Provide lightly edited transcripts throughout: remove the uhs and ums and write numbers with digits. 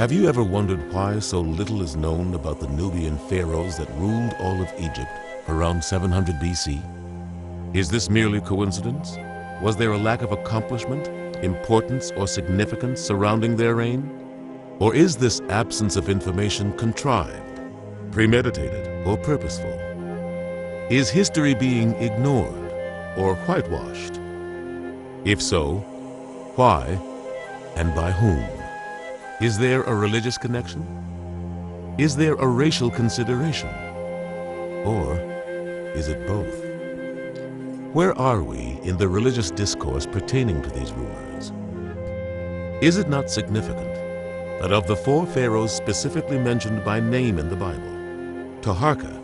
Have you ever wondered why so little is known about the Nubian pharaohs that ruled all of Egypt around 700 BC? Is this merely coincidence? Was there a lack of accomplishment, importance, or significance surrounding their reign? Or is this absence of information contrived, premeditated, or purposeful? Is history being ignored or whitewashed? If so, why and by whom? Is there a religious connection? Is there a racial consideration? Or is it both? Where are we in the religious discourse pertaining to these rumors? Is it not significant that of the 4 pharaohs specifically mentioned by name in the Bible, Taharka,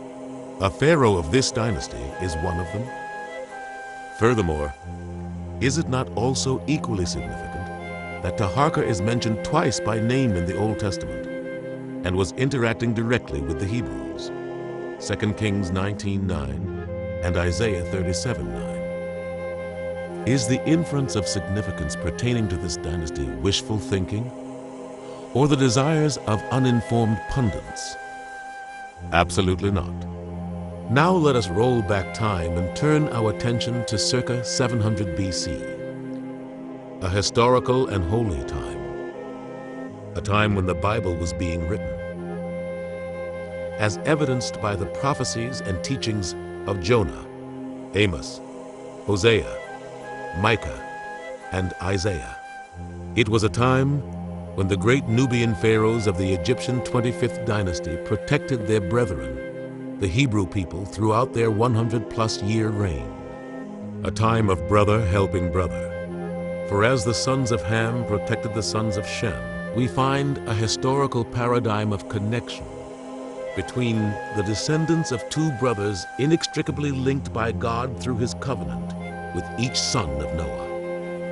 a pharaoh of this dynasty, is one of them? Furthermore, is it not also equally significant that Taharka is mentioned twice by name in the Old Testament and was interacting directly with the Hebrews, 2 Kings 19:9 and Isaiah 37:9? Is the inference of significance pertaining to this dynasty wishful thinking or the desires of uninformed pundits? Absolutely not. Now let us roll back time and turn our attention to circa 700 BC, a historical and holy time, a time when the Bible was being written. As evidenced by the prophecies and teachings of Jonah, Amos, Hosea, Micah, and Isaiah. It was a time when the great Nubian pharaohs of the Egyptian 25th dynasty protected their brethren, the Hebrew people, throughout their 100-plus year reign. A time of brother helping brother. For as the sons of Ham protected the sons of Shem, we find a historical paradigm of connection between the descendants of 2 brothers inextricably linked by God through his covenant with each son of Noah.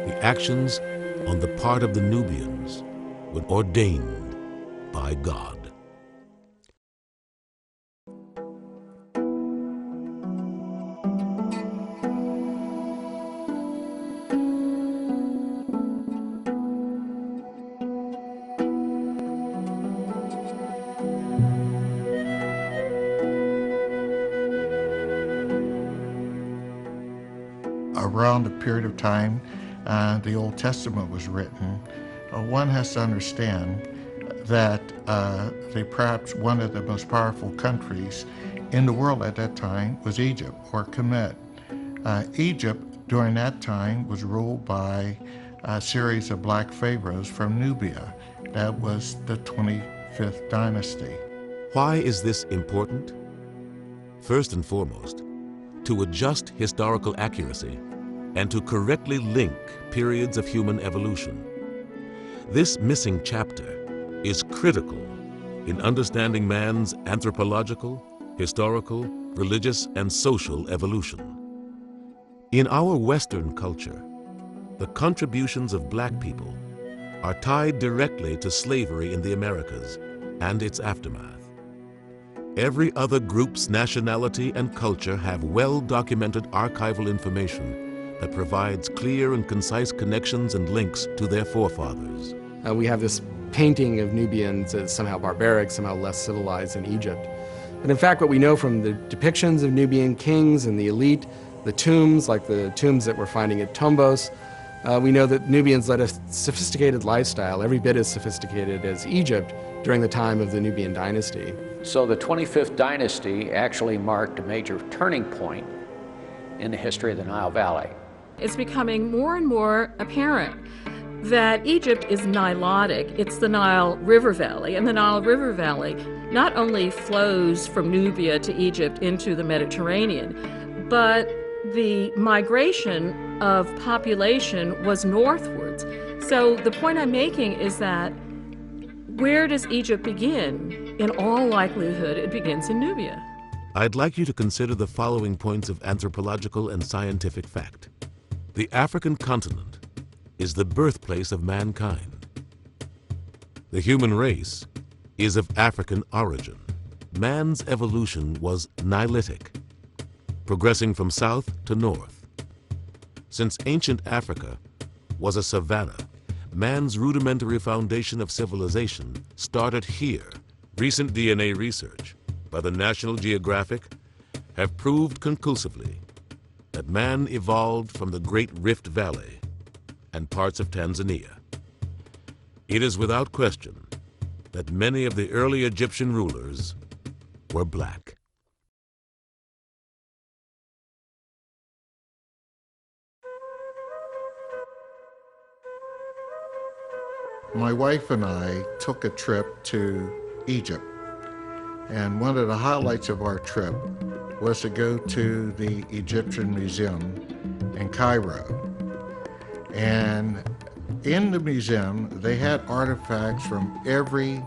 The actions on the part of the Nubians were ordained by God. Around the period of time the Old Testament was written, one has to understand that perhaps one of the most powerful countries in the world at that time was Egypt, or Kemet. Egypt during that time was ruled by a series of black pharaohs from Nubia. That was the 25th dynasty. Why is this important? First and foremost, to adjust historical accuracy and to correctly link periods of human evolution. This missing chapter is critical in understanding man's anthropological, historical, religious, and social evolution. In our Western culture, the contributions of black people are tied directly to slavery in the Americas and its aftermath. Every other group's nationality and culture have well-documented archival information that provides clear and concise connections and links to their forefathers. We have this painting of Nubians as somehow barbaric, somehow less civilized than Egypt. But in fact, what we know from the depictions of Nubian kings and the elite, the tombs, like the tombs that we're finding at Tombos, we know that Nubians led a sophisticated lifestyle, every bit as sophisticated as Egypt during the time of the Nubian dynasty. So the 25th dynasty actually marked a major turning point in the history of the Nile Valley. It's becoming more and more apparent that Egypt is Nilotic. It's the Nile River Valley, and the Nile River Valley not only flows from Nubia to Egypt into the Mediterranean, but the migration of population was northwards. So the point I'm making is that where does Egypt begin? In all likelihood, it begins in Nubia. I'd like you to consider the following points of anthropological and scientific fact. The African continent is the birthplace of mankind. The human race is of African origin. Man's evolution was Nilotic, progressing from south to north. Since ancient Africa was a savanna, man's rudimentary foundation of civilization started here. Recent DNA research by the National Geographic have proved conclusively that man evolved from the Great Rift Valley and parts of Tanzania. It is without question that many of the early Egyptian rulers were black. My wife and I took a trip to Egypt, and one of the highlights of our trip was to go to the Egyptian Museum in Cairo. And in the museum, they had artifacts from every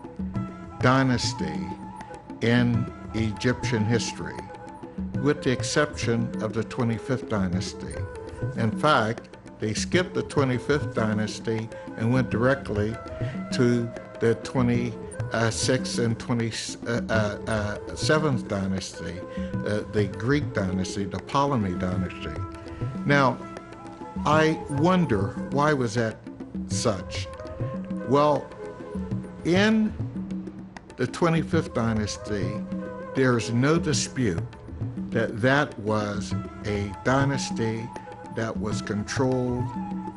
dynasty in Egyptian history, with the exception of the 25th dynasty. In fact, they skipped the 25th dynasty and went directly to the 26th and 27th dynasty, the Greek dynasty, the Ptolemy dynasty. Now, I wonder, why was that such? Well, in the 25th dynasty, there's no dispute that that was a dynasty that was controlled,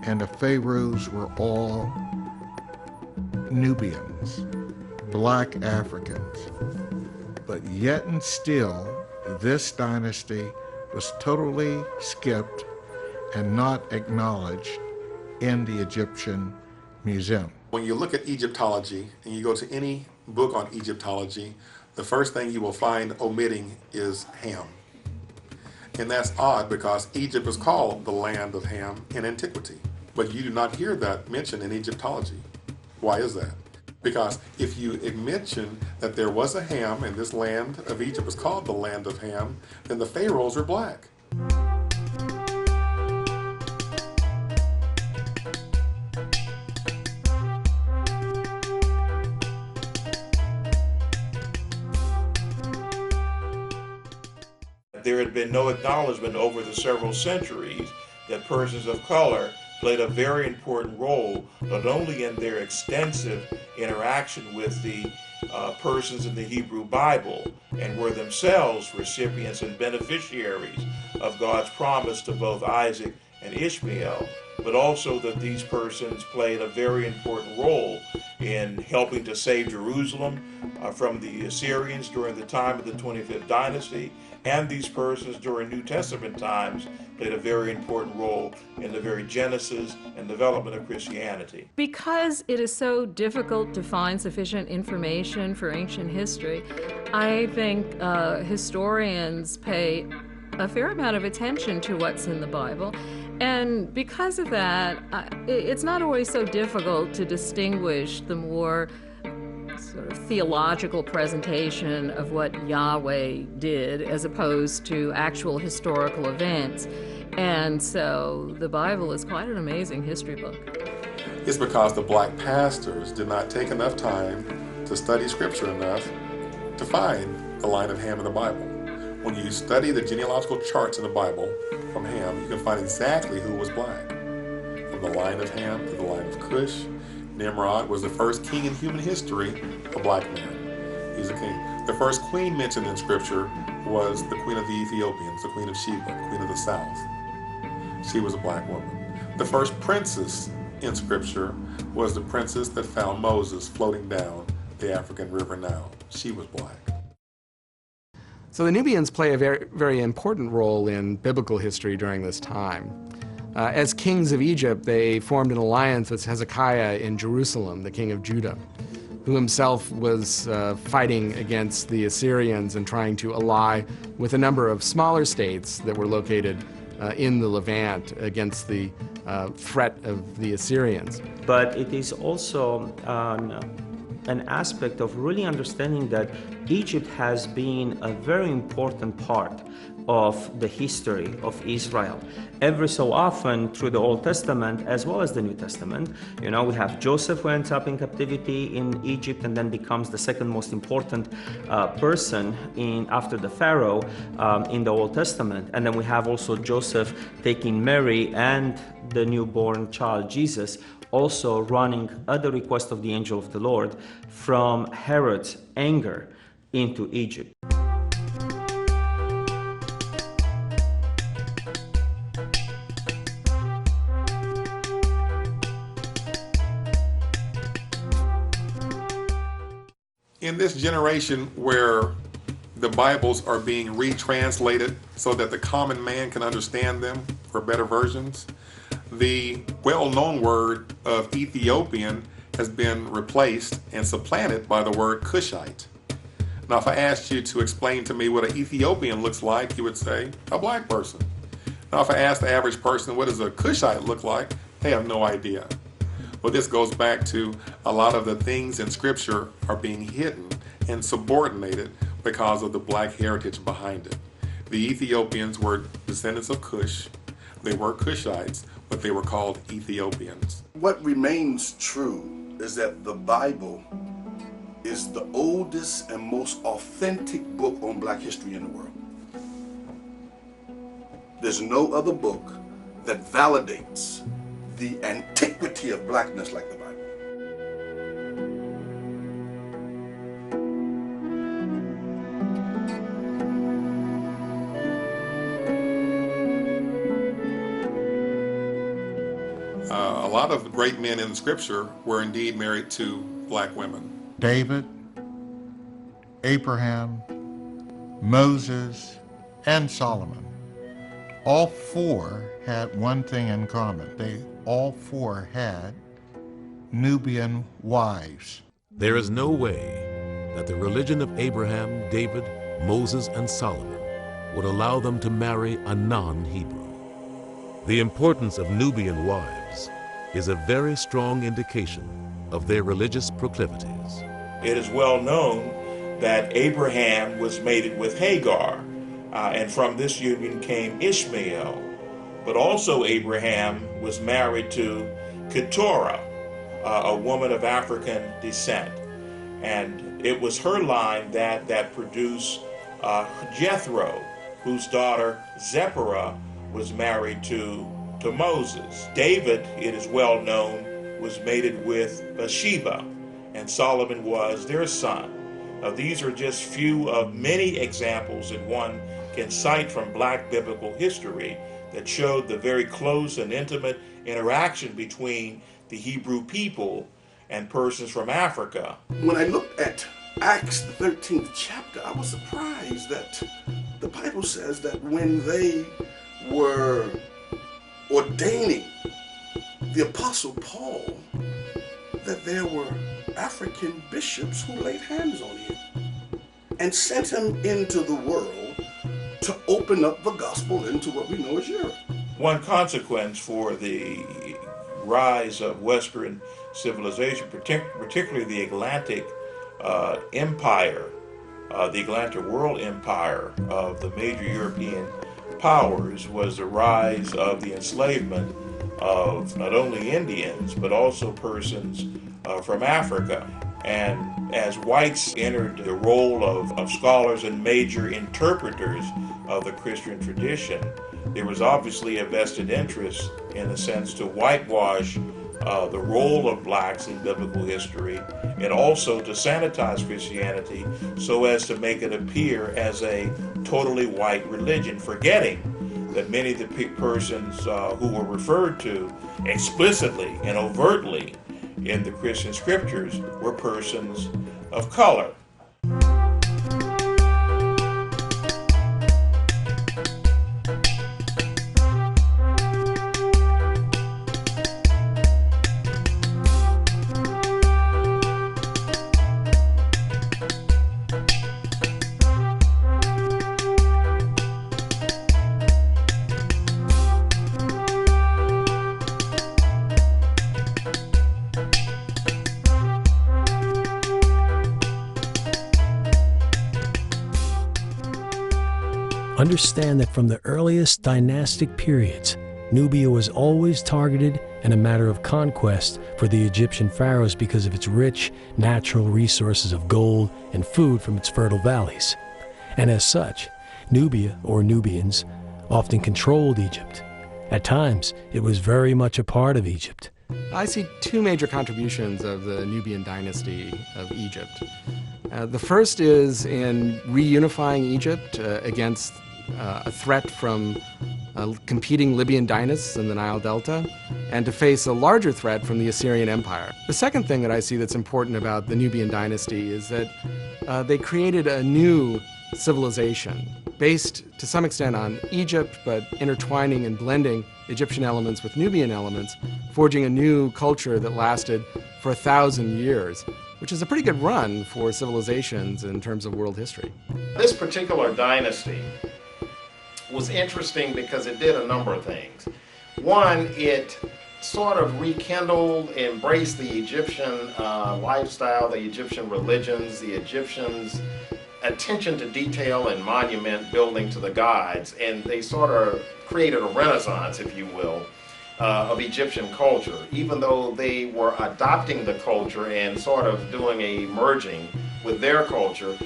and the pharaohs were all Nubians, black Africans. But yet and still, this dynasty was totally skipped and not acknowledged in the Egyptian Museum. When you look at Egyptology and you go to any book on Egyptology, the first thing you will find omitting is Ham. And that's odd because Egypt is called the land of Ham in antiquity. But you do not hear that mentioned in Egyptology. Why is that? Because if you mention that there was a Ham and this land of Egypt was called the land of Ham, then the pharaohs were black. There had been no acknowledgement over the several centuries that persons of color played a very important role, not only in their extensive interaction with the persons in the Hebrew Bible, and were themselves recipients and beneficiaries of God's promise to both Isaac and Ishmael, but also that these persons played a very important role in helping to save Jerusalem from the Assyrians during the time of the 25th dynasty, and these persons during New Testament times played a very important role in the very genesis and development of Christianity. Because it is so difficult to find sufficient information for ancient history, I think historians pay a fair amount of attention to what's in the Bible. And because of that, it's not always so difficult to distinguish the more sort of theological presentation of what Yahweh did as opposed to actual historical events. And so the Bible is quite an amazing history book. It's because the black pastors did not take enough time to study scripture enough to find the line of Ham in the Bible. When you study the genealogical charts in the Bible from Ham, you can find exactly who was black. From the line of Ham to the line of Cush, Nimrod was the first king in human history, a black man. He's a king. The first queen mentioned in scripture was the queen of the Ethiopians, the queen of Sheba, the queen of the south. She was a black woman. The first princess in scripture was the princess that found Moses floating down the African river Nile. She was black. So the Nubians play a very, very important role in biblical history during this time. As kings of Egypt, they formed an alliance with Hezekiah in Jerusalem, the king of Judah, who himself was fighting against the Assyrians and trying to ally with a number of smaller states that were located in the Levant against the threat of the Assyrians. But it is also an aspect of really understanding that Egypt has been a very important part of the history of Israel. Every so often through the Old Testament as well as the New Testament, you know, we have Joseph who ends up in captivity in Egypt and then becomes the second most important person after the Pharaoh in the Old Testament. And then we have also Joseph taking Mary and the newborn child Jesus, also running at the request of the angel of the Lord from Herod's anger into Egypt. In this generation where the Bibles are being retranslated so that the common man can understand them for better versions, the well-known word of Ethiopian has been replaced and supplanted by the word Cushite. Now, if I asked you to explain to me what an Ethiopian looks like, you would say a black person. Now, if I asked the average person what does a Cushite look like, they have no idea. Well, this goes back to a lot of the things in Scripture are being hidden and subordinated because of the black heritage behind it. The Ethiopians were descendants of Cush. They were Cushites, but they were called Ethiopians. What remains true is that the Bible is the oldest and most authentic book on black history in the world. There's no other book that validates the antiquity of blackness like the Bible. A lot of great men in Scripture were indeed married to black women. David, Abraham, Moses, and Solomon. All four had one thing in common. They all four had Nubian wives. There is no way that the religion of Abraham, David, Moses, and Solomon would allow them to marry a non-Hebrew. The importance of Nubian wives is a very strong indication of their religious proclivities. It is well known that Abraham was mated with Hagar, and from this union came Ishmael. But also Abraham was married to Keturah, a woman of African descent. And it was her line that produced Jethro, whose daughter Zipporah was married to Moses. David, it is well known, was mated with Bathsheba, and Solomon was their son. Now, these are just few of many examples that one can cite from black biblical history that showed the very close and intimate interaction between the Hebrew people and persons from Africa. When I looked at Acts, the 13th chapter, I was surprised that the Bible says that when they were ordaining the Apostle Paul, that there were African bishops who laid hands on him and sent him into the world to open up the gospel into what we know as Europe. One consequence for the rise of Western civilization, particularly the Atlantic Empire, the Atlantic World Empire of the major European powers, was the rise of the enslavement of not only Indians, but also persons from Africa. And as whites entered the role of scholars and major interpreters of the Christian tradition, there was obviously a vested interest, in a sense, to whitewash the role of blacks in biblical history, and also to sanitize Christianity so as to make it appear as a totally white religion, forgetting that many of the persons who were referred to explicitly and overtly in the Christian scriptures were persons of color. Understand that from the earliest dynastic periods, Nubia was always targeted and a matter of conquest for the Egyptian pharaohs because of its rich natural resources of gold and food from its fertile valleys. And as such, Nubia, or Nubians, often controlled Egypt, At times, it was very much a part of Egypt. I see two major contributions of the Nubian dynasty of Egypt. The first is in reunifying Egypt against a threat from competing Libyan dynasts in the Nile Delta, and to face a larger threat from the Assyrian Empire. The second thing that I see that's important about the Nubian dynasty is that they created a new civilization based to some extent on Egypt, but intertwining and blending Egyptian elements with Nubian elements, forging a new culture that lasted for 1,000 years, which is a pretty good run for civilizations in terms of world history. This particular dynasty was interesting because it did a number of things. One, it sort of rekindled, embraced the Egyptian lifestyle, the Egyptian religions, the Egyptians' attention to detail and monument building to the gods, and they sort of created a renaissance, if you will, of Egyptian culture. Even though they were adopting the culture and sort of doing a merging with their culture,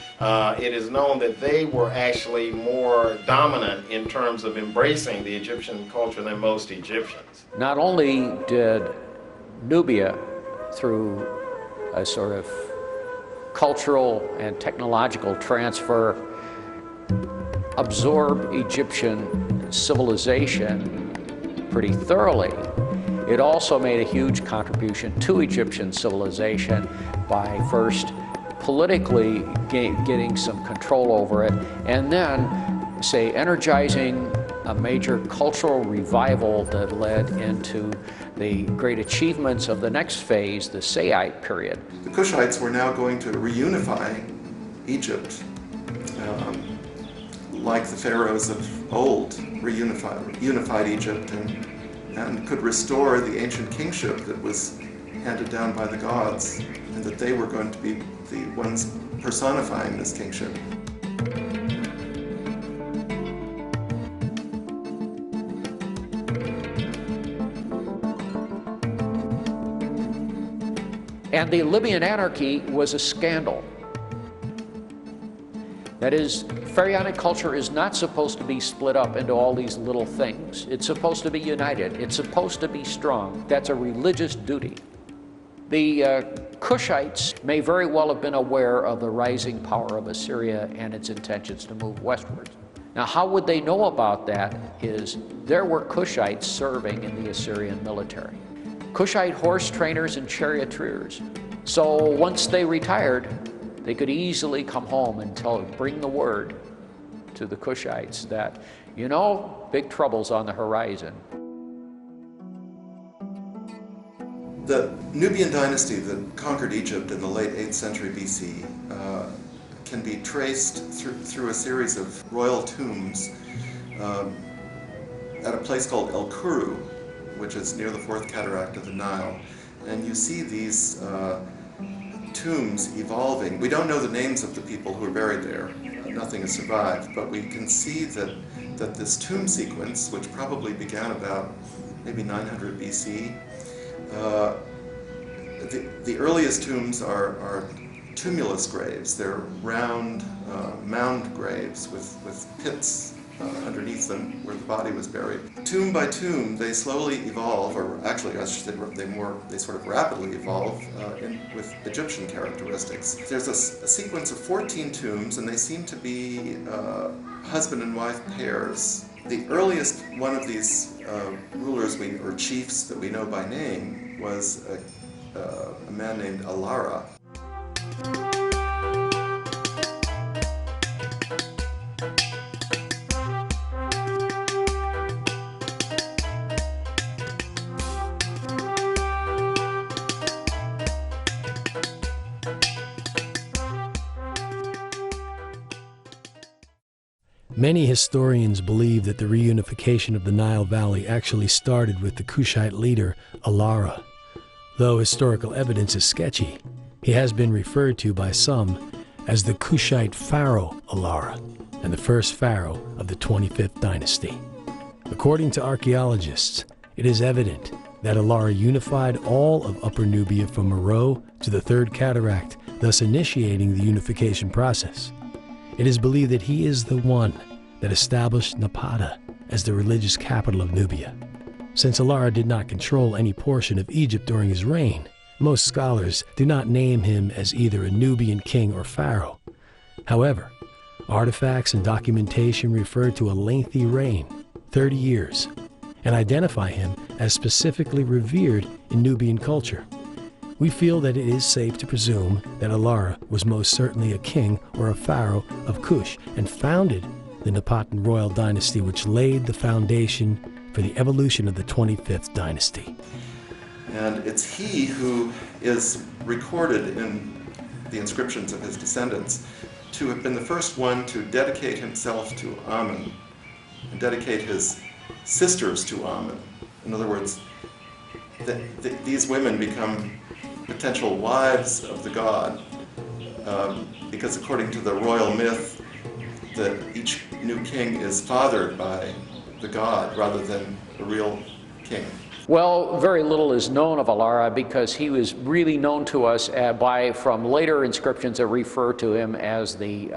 it is known that they were actually more dominant in terms of embracing the Egyptian culture than most Egyptians. Not only did Nubia, through a sort of cultural and technological transfer, absorb Egyptian civilization pretty thoroughly, it also made a huge contribution to Egyptian civilization by first politically getting some control over it, and then, say, energizing a major cultural revival that led into the great achievements of the next phase, the Saite period. The Kushites were now going to reunify Egypt, like the pharaohs of old unified Egypt, and could restore the ancient kingship that was handed down by the gods, and that they were going to be the ones personifying this kingship. And the Libyan anarchy was a scandal. That is, pharaonic culture is not supposed to be split up into all these little things. It's supposed to be united. It's supposed to be strong. That's a religious duty. The Kushites may very well have been aware of the rising power of Assyria and its intentions to move westwards. Now, how would they know about that is there were Kushites serving in the Assyrian military. Kushite horse trainers and charioteers. So once they retired, they could easily come home and bring the word to the Kushites that, you know, big trouble's on the horizon. The Nubian dynasty that conquered Egypt in the late 8th century BC can be traced through a series of royal tombs at a place called El Kuru, which is near the fourth cataract of the Nile. And you see these tombs evolving. We don't know the names of the people who are buried there. Nothing has survived, but we can see that this tomb sequence, which probably began about maybe 900 BC, the earliest tombs are tumulus graves. They're round mound graves with pits underneath them where the body was buried. Tomb by tomb, they slowly evolve, or actually I should say they sort of rapidly evolve with Egyptian characteristics. There's a sequence of 14 tombs, and they seem to be husband and wife pairs. The earliest one of these rulers or chiefs that we know by name was a man named Alara. Many historians believe that the reunification of the Nile Valley actually started with the Kushite leader, Alara. Though historical evidence is sketchy, he has been referred to by some as the Kushite Pharaoh Alara, and the first pharaoh of the 25th dynasty. According to archaeologists, it is evident that Alara unified all of Upper Nubia from Meroe to the Third Cataract, thus initiating the unification process. It is believed that he is the one that established Napata as the religious capital of Nubia. Since Alara did not control any portion of Egypt during his reign, most scholars do not name him as either a Nubian king or pharaoh. However, artifacts and documentation refer to a lengthy reign, 30 years, and identify him as specifically revered in Nubian culture. We feel that it is safe to presume that Alara was most certainly a king or a pharaoh of Kush and founded the Napatan royal dynasty, which laid the foundation for the evolution of the 25th dynasty. And it's he who is recorded in the inscriptions of his descendants to have been the first one to dedicate himself to Amun and dedicate his sisters to Amun. In other words, these women become potential wives of the god because according to the royal myth, that each new king is fathered by the god rather than a real king. Well, very little is known of Alara because he was really known to us from later inscriptions that refer to him as the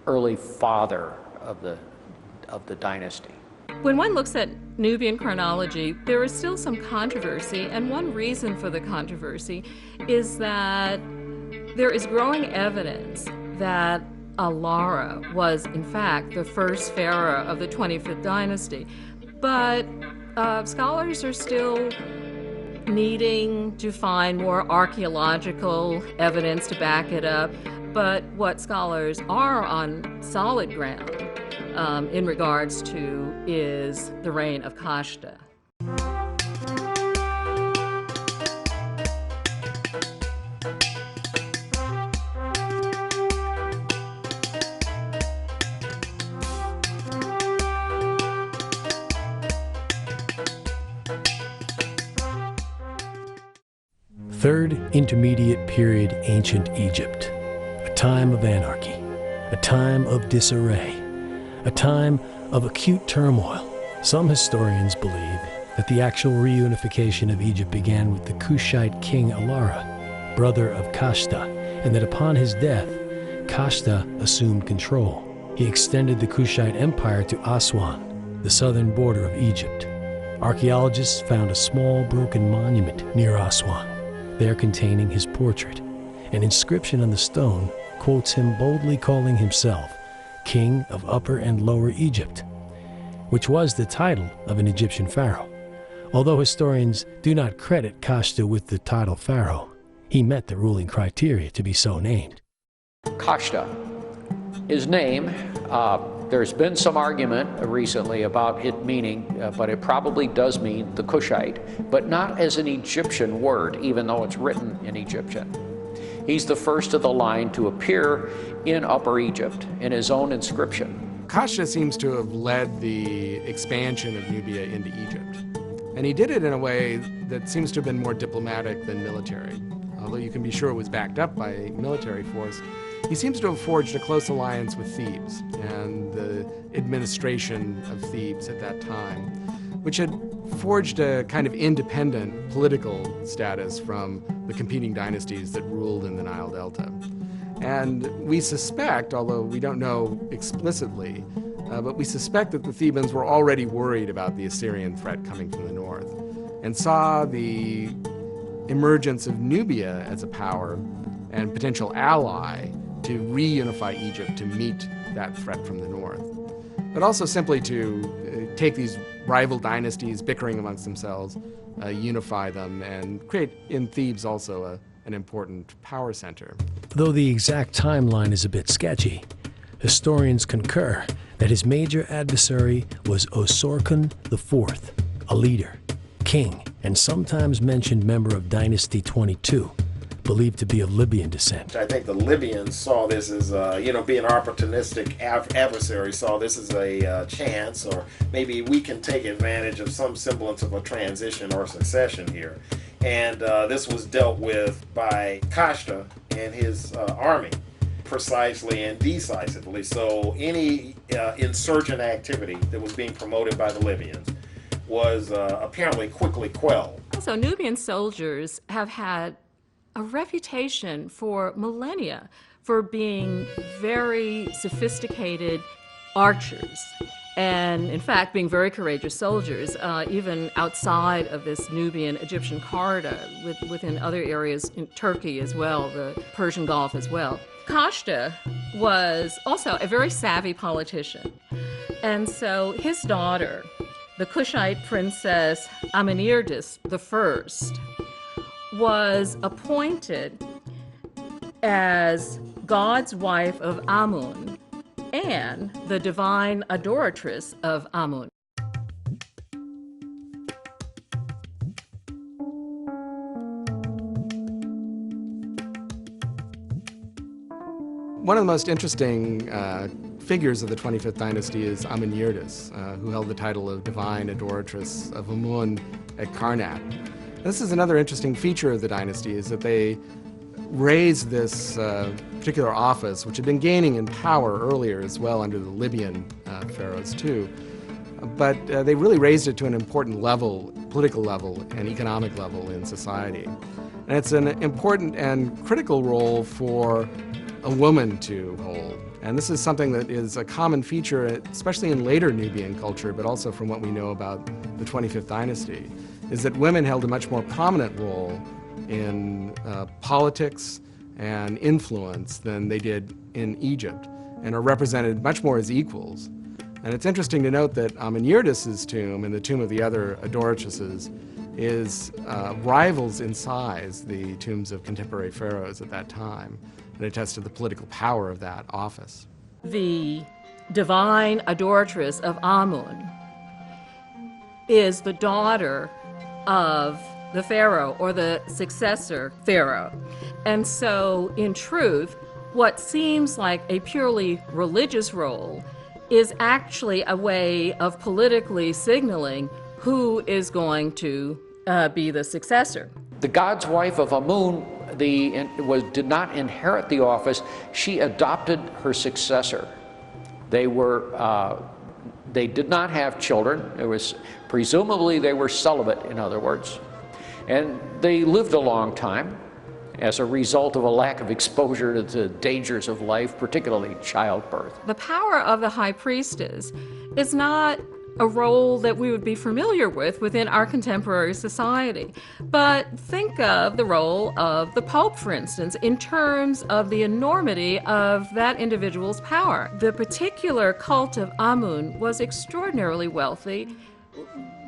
early father of the dynasty. When one looks at Nubian chronology, there is still some controversy, and one reason for the controversy is that there is growing evidence that Alara was, in fact, the first pharaoh of the 25th dynasty. But scholars are still needing to find more archaeological evidence to back it up. But what scholars are on solid ground in regards to is the reign of Kashta. Third Intermediate Period Ancient Egypt, a time of anarchy, a time of disarray, a time of acute turmoil. Some historians believe that the actual reunification of Egypt began with the Kushite king Alara, brother of Kashta, and that upon his death, Kashta assumed control. He extended the Kushite Empire to Aswan, the southern border of Egypt. Archaeologists found a small broken monument near Aswan, there containing his portrait. An inscription on the stone quotes him boldly calling himself King of Upper and Lower Egypt, which was the title of an Egyptian pharaoh. Although historians do not credit Kashta with the title pharaoh, he met the ruling criteria to be so named. Kashta, his name, there's been some argument recently about it meaning, but it probably does mean the Kushite, but not as an Egyptian word, even though it's written in Egyptian. He's the first of the line to appear in Upper Egypt in his own inscription. Kashta seems to have led the expansion of Nubia into Egypt. And he did it in a way that seems to have been more diplomatic than military. Although you can be sure it was backed up by a military force, he seems to have forged a close alliance with Thebes and the administration of Thebes at that time, which had forged a kind of independent political status from the competing dynasties that ruled in the Nile Delta. And we suspect, although we don't know explicitly, but we suspect that the Thebans were already worried about the Assyrian threat coming from the north and saw the emergence of Nubia as a power and potential ally to reunify Egypt to meet that threat from the north, but also simply to take these rival dynasties bickering amongst themselves, unify them, and create in Thebes also an important power center. Though the exact timeline is a bit sketchy, historians concur that his major adversary was Osorkon IV, a leader, king, and sometimes mentioned member of Dynasty 22, believed to be of Libyan descent. I think the Libyans saw this as, being opportunistic adversary, saw this as a chance, or maybe we can take advantage of some semblance of a transition or succession here. And this was dealt with by Kashta and his army, precisely and decisively. So any insurgent activity that was being promoted by the Libyans was apparently quickly quelled. Also, Nubian soldiers have had a reputation for millennia for being very sophisticated archers. and in fact being very courageous soldiers, even outside of this Nubian Egyptian corridor, within other areas in Turkey as well, the Persian Gulf as well. Kashta was also a very savvy politician, and so his daughter, the Kushite princess Amenirtis I, was appointed as God's wife of Amun and the divine adoratress of Amun. One of the most interesting figures of the 25th dynasty is Amenirtis, who held the title of divine adoratress of Amun at Karnak. This is another interesting feature of the dynasty, is that they raised this particular office, which had been gaining in power earlier as well under the Libyan pharaohs too. But they really raised it to an important level, political level and economic level in society. And it's an important and critical role for a woman to hold. And this is something that is a common feature, especially in later Nubian culture, but also from what we know about the 25th dynasty, is that women held a much more prominent role in politics and influence than they did in Egypt, and are represented much more as equals. And it's interesting to note that Amenirtis' tomb and the tomb of the other adoratresses rivals in size the tombs of contemporary pharaohs at that time, and attests to the political power of that office. The divine adoratress of Amun is the daughter of the pharaoh or the successor pharaoh. And so, in truth, what seems like a purely religious role is actually a way of politically signaling who is going to be the successor. The God's wife of Amun did not inherit the office. She adopted her successor. They did not have children. Presumably they were celibate, in other words. And they lived a long time as a result of a lack of exposure to the dangers of life, particularly childbirth. The power of the high priestess is not a role that we would be familiar with within our contemporary society. But think of the role of the Pope, for instance, in terms of the enormity of that individual's power. The particular cult of Amun was extraordinarily wealthy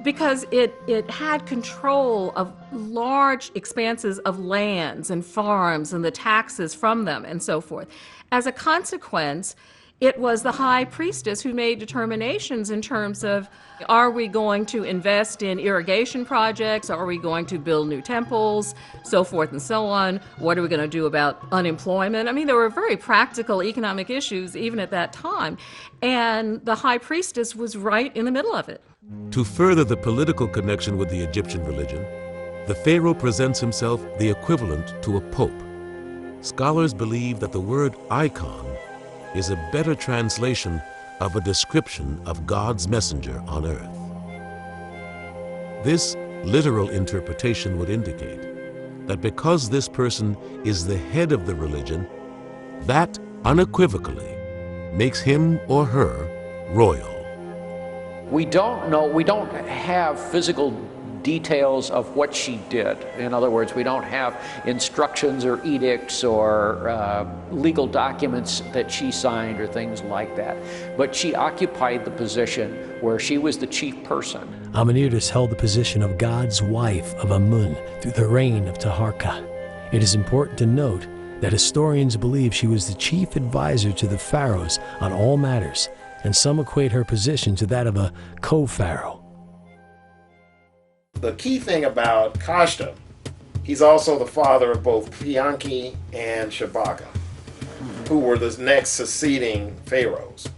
because it had control of large expanses of lands and farms and the taxes from them and so forth. As a consequence, it was the high priestess who made determinations in terms of, are we going to invest in irrigation projects? Are we going to build new temples? So forth and so on. What are we going to do about unemployment? I mean, there were very practical economic issues even at that time. And the high priestess was right in the middle of it. To further the political connection with the Egyptian religion, the pharaoh presents himself the equivalent to a pope. Scholars believe that the word icon is a better translation of a description of God's messenger on earth. This literal interpretation would indicate that because this person is the head of the religion, that unequivocally makes him or her royal. We don't know, we don't have physical details of what she did. In other words, we don't have instructions or edicts or legal documents that she signed or things like that. But she occupied the position where she was the chief person. Amenirtis held the position of God's wife of Amun through the reign of Taharqa. It is important to note that historians believe she was the chief advisor to the pharaohs on all matters, and some equate her position to that of a co-pharaoh. The key thing about Kashta, he's also the father of both Pianki and Shabaka, who were the next succeeding pharaohs.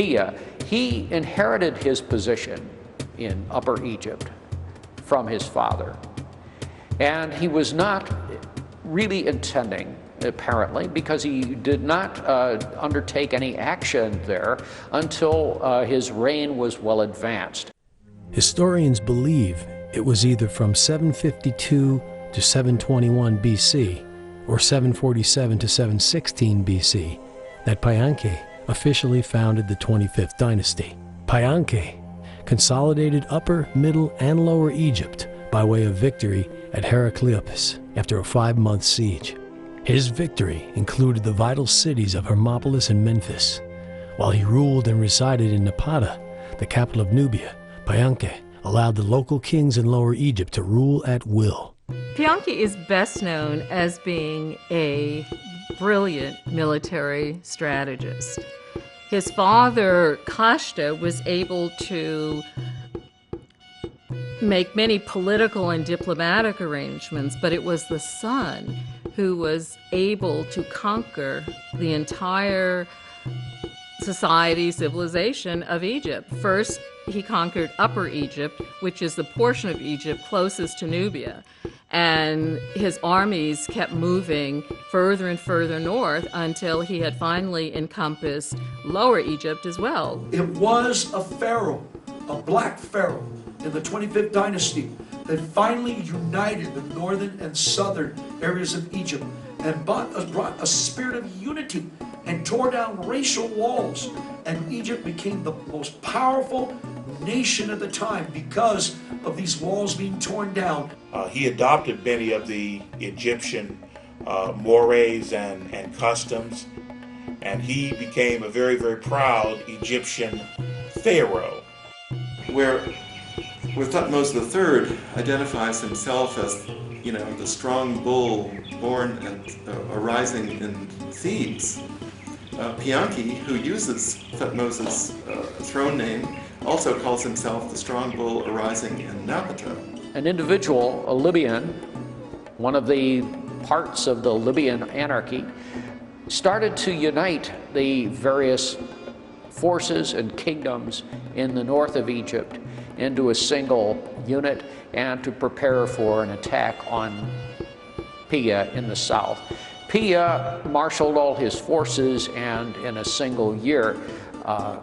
Pia, he inherited his position in Upper Egypt from his father. And he was not really intending, apparently, because he did not undertake any action there until his reign was well advanced. Historians believe it was either from 752 to 721 BC or 747 to 716 BC that Payankhe officially founded the 25th dynasty. Payankhe consolidated Upper, Middle, and Lower Egypt by way of victory at Heracleopolis after a 5-month siege. His victory included the vital cities of Hermopolis and Memphis. While he ruled and resided in Napata, the capital of Nubia, Payankhe allowed the local kings in Lower Egypt to rule at will. Payankhe is best known as being a brilliant military strategist. His father, Kashta, was able to make many political and diplomatic arrangements, but it was the son who was able to conquer the entire society, civilization of Egypt. First, he conquered Upper Egypt, which is the portion of Egypt closest to Nubia. And his armies kept moving further and further north until he had finally encompassed Lower Egypt as well. It was a pharaoh, a black pharaoh in the 25th dynasty that finally united the northern and southern areas of Egypt and brought a spirit of unity and tore down racial walls. And Egypt became the most powerful nation at the time because of these walls being torn down. He adopted many of the Egyptian mores and customs, and he became a very, very proud Egyptian pharaoh. Where Thutmose III identifies himself as, the strong bull born and arising in Thebes, Payankhe, who uses Thutmose's throne name, also calls himself the strong bull arising in Napata. An individual, a Libyan, one of the parts of the Libyan anarchy, started to unite the various forces and kingdoms in the north of Egypt into a single unit and to prepare for an attack on Pia in the south. Pia marshaled all his forces and in a single year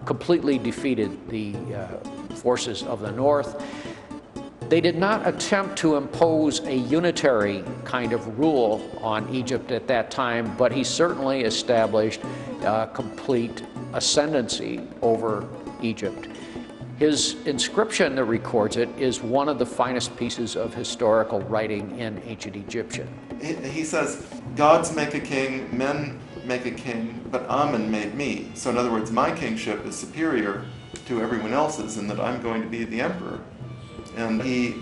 completely defeated the forces of the north. They did not attempt to impose a unitary kind of rule on Egypt at that time, but he certainly established complete ascendancy over Egypt. His inscription that records it is one of the finest pieces of historical writing in ancient Egyptian. He says, gods make a king, men make a king, but Amen made me. So in other words, my kingship is superior to everyone else's in that I'm going to be the emperor. And he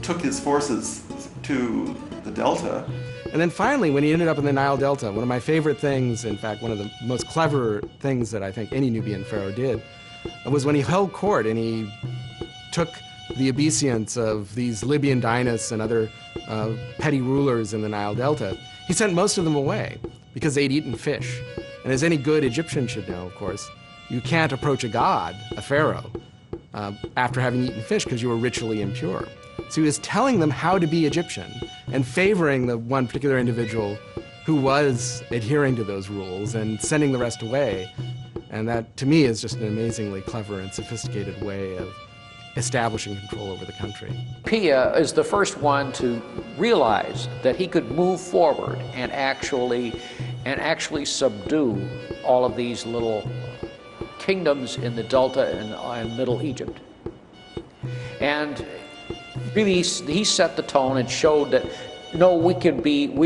took his forces to the Delta. And then finally, when he ended up in the Nile Delta, one of my favorite things, in fact, one of the most clever things that I think any Nubian pharaoh did, was when he held court and he took the obeisance of these Libyan dynasts and other petty rulers in the Nile Delta. He sent most of them away because they'd eaten fish. And as any good Egyptian should know, of course, you can't approach a god, a pharaoh, after having eaten fish because you were ritually impure. So he was telling them how to be Egyptian and favoring the one particular individual who was adhering to those rules and sending the rest away. And that, to me, is just an amazingly clever and sophisticated way of establishing control over the country. Pia is the first one to realize that he could move forward and actually subdue all of these little kingdoms in the Delta and Middle Egypt. And really, he set the tone and showed that, no, we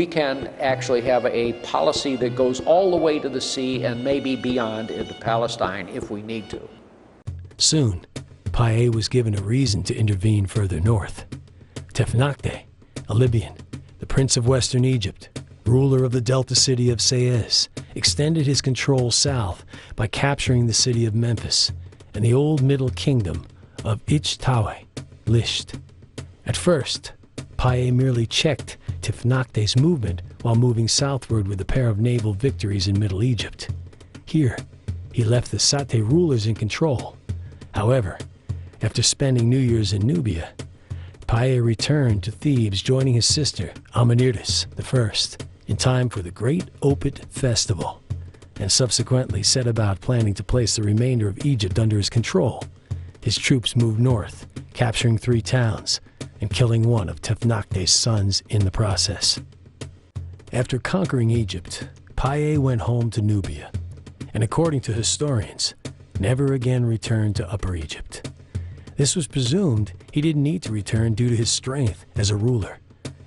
can actually have a policy that goes all the way to the sea and maybe beyond into Palestine if we need to. Soon, Payankhe was given a reason to intervene further north. Tefnakte, a Libyan, the prince of western Egypt, ruler of the delta city of Suez, extended his control south by capturing the city of Memphis and the old Middle Kingdom of Ichtawe, Lisht. At first, Payankhe merely checked Tefnakte's movement while moving southward with a pair of naval victories in Middle Egypt. Here, he left the Sate rulers in control. However, after spending New Year's in Nubia, Paye returned to Thebes, joining his sister, Amenertis I, in time for the Great Opet Festival, and subsequently set about planning to place the remainder of Egypt under his control. His troops moved north, capturing 3 towns and killing one of Tefnakhte's sons in the process. After conquering Egypt, Paye went home to Nubia, and according to historians, never again returned to Upper Egypt. This was presumed he didn't need to return due to his strength as a ruler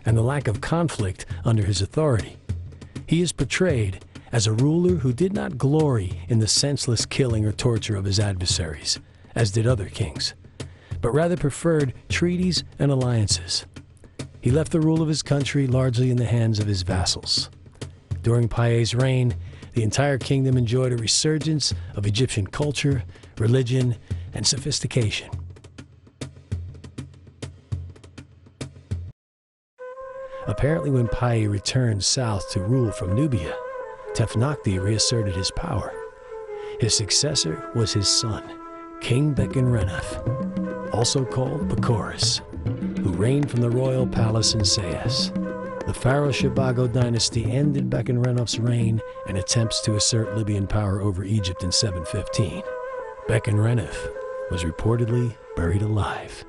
and the lack of conflict under his authority. He is portrayed as a ruler who did not glory in the senseless killing or torture of his adversaries, as did other kings, but rather preferred treaties and alliances. He left the rule of his country largely in the hands of his vassals. During Paye's reign, the entire kingdom enjoyed a resurgence of Egyptian culture, religion, and sophistication. Apparently, when Paye returned south to rule from Nubia, Tefnakhte reasserted his power. His successor was his son, King Bekenrenef, also called Pacorus, who reigned from the royal palace in Sais. The Pharaoh Shabago dynasty ended Bekenrenef's reign and attempts to assert Libyan power over Egypt in 715. Bekenrenef was reportedly buried alive.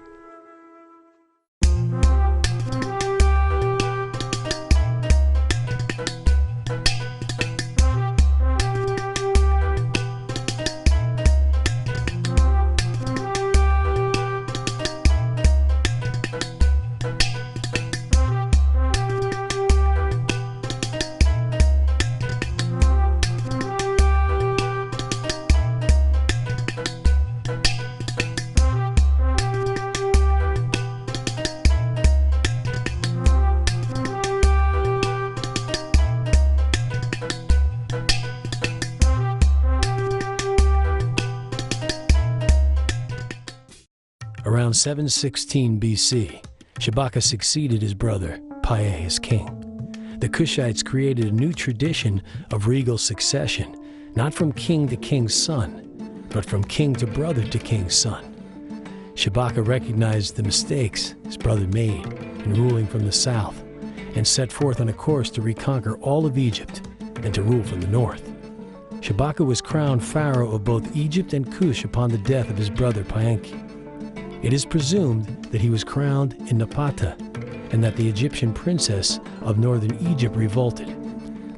Around 716 BC, Shabaka succeeded his brother, Paye, as king. The Kushites created a new tradition of regal succession, not from king to king's son, but from king to brother to king's son. Shabaka recognized the mistakes his brother made in ruling from the south and set forth on a course to reconquer all of Egypt and to rule from the north. Shabaka was crowned pharaoh of both Egypt and Kush upon the death of his brother Paenki. It is presumed that he was crowned in Napata and that the Egyptian princess of northern Egypt revolted.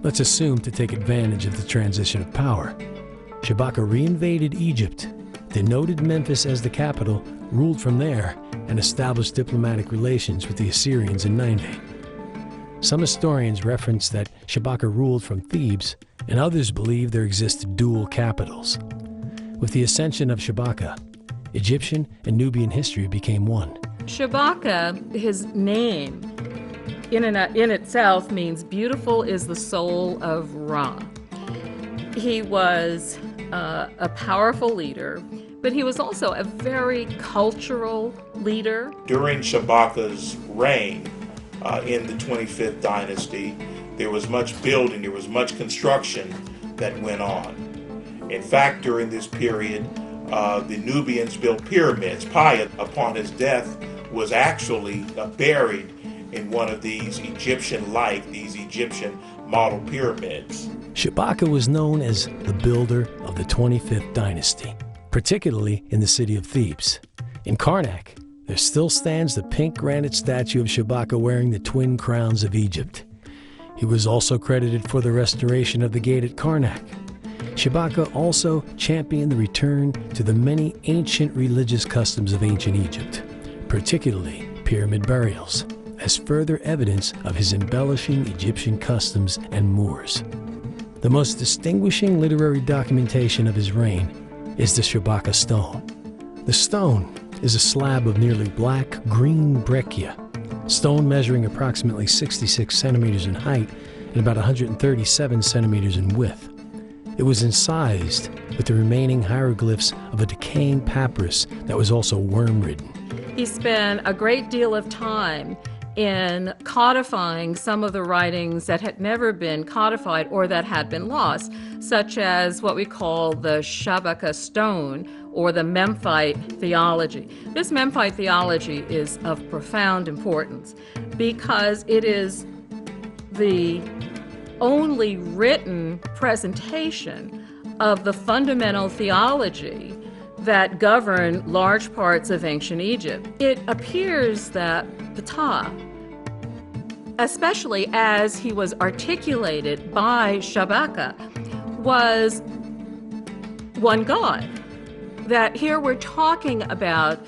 Let's assume to take advantage of the transition of power. Shabaka reinvaded Egypt, denoted Memphis as the capital, ruled from there, and established diplomatic relations with the Assyrians in Nineveh. Some historians reference that Shabaka ruled from Thebes, and others believe there existed dual capitals. With the ascension of Shabaka, Egyptian and Nubian history became one. Shabaka, his name in itself means beautiful is the soul of Ra. He was a powerful leader, but he was also a very cultural leader. During Shabaka's reign in the 25th dynasty, there was much building, there was much construction that went on. In fact, during this period, the Nubians built pyramids. Paye, upon his death, was actually buried in one of these Egyptian model pyramids. Shabaka was known as the builder of the 25th dynasty, particularly in the city of Thebes. In Karnak, there still stands the pink granite statue of Shabaka wearing the twin crowns of Egypt. He was also credited for the restoration of the gate at Karnak. Shabaka also championed the return to the many ancient religious customs of ancient Egypt, particularly pyramid burials, as further evidence of his embellishing Egyptian customs and mores. The most distinguishing literary documentation of his reign is the Shabaka stone. The stone is a slab of nearly black-green breccia, stone measuring approximately 66 centimeters in height and about 137 centimeters in width. It was incised with the remaining hieroglyphs of a decaying papyrus that was also worm-ridden. He spent a great deal of time in codifying some of the writings that had never been codified or that had been lost, such as what we call the Shabaka stone or the Memphite theology. This Memphite theology is of profound importance because it is the only written presentation of the fundamental theology that governed large parts of ancient Egypt. It appears that Ptah, especially as he was articulated by Shabaka, was one God. That here we're talking about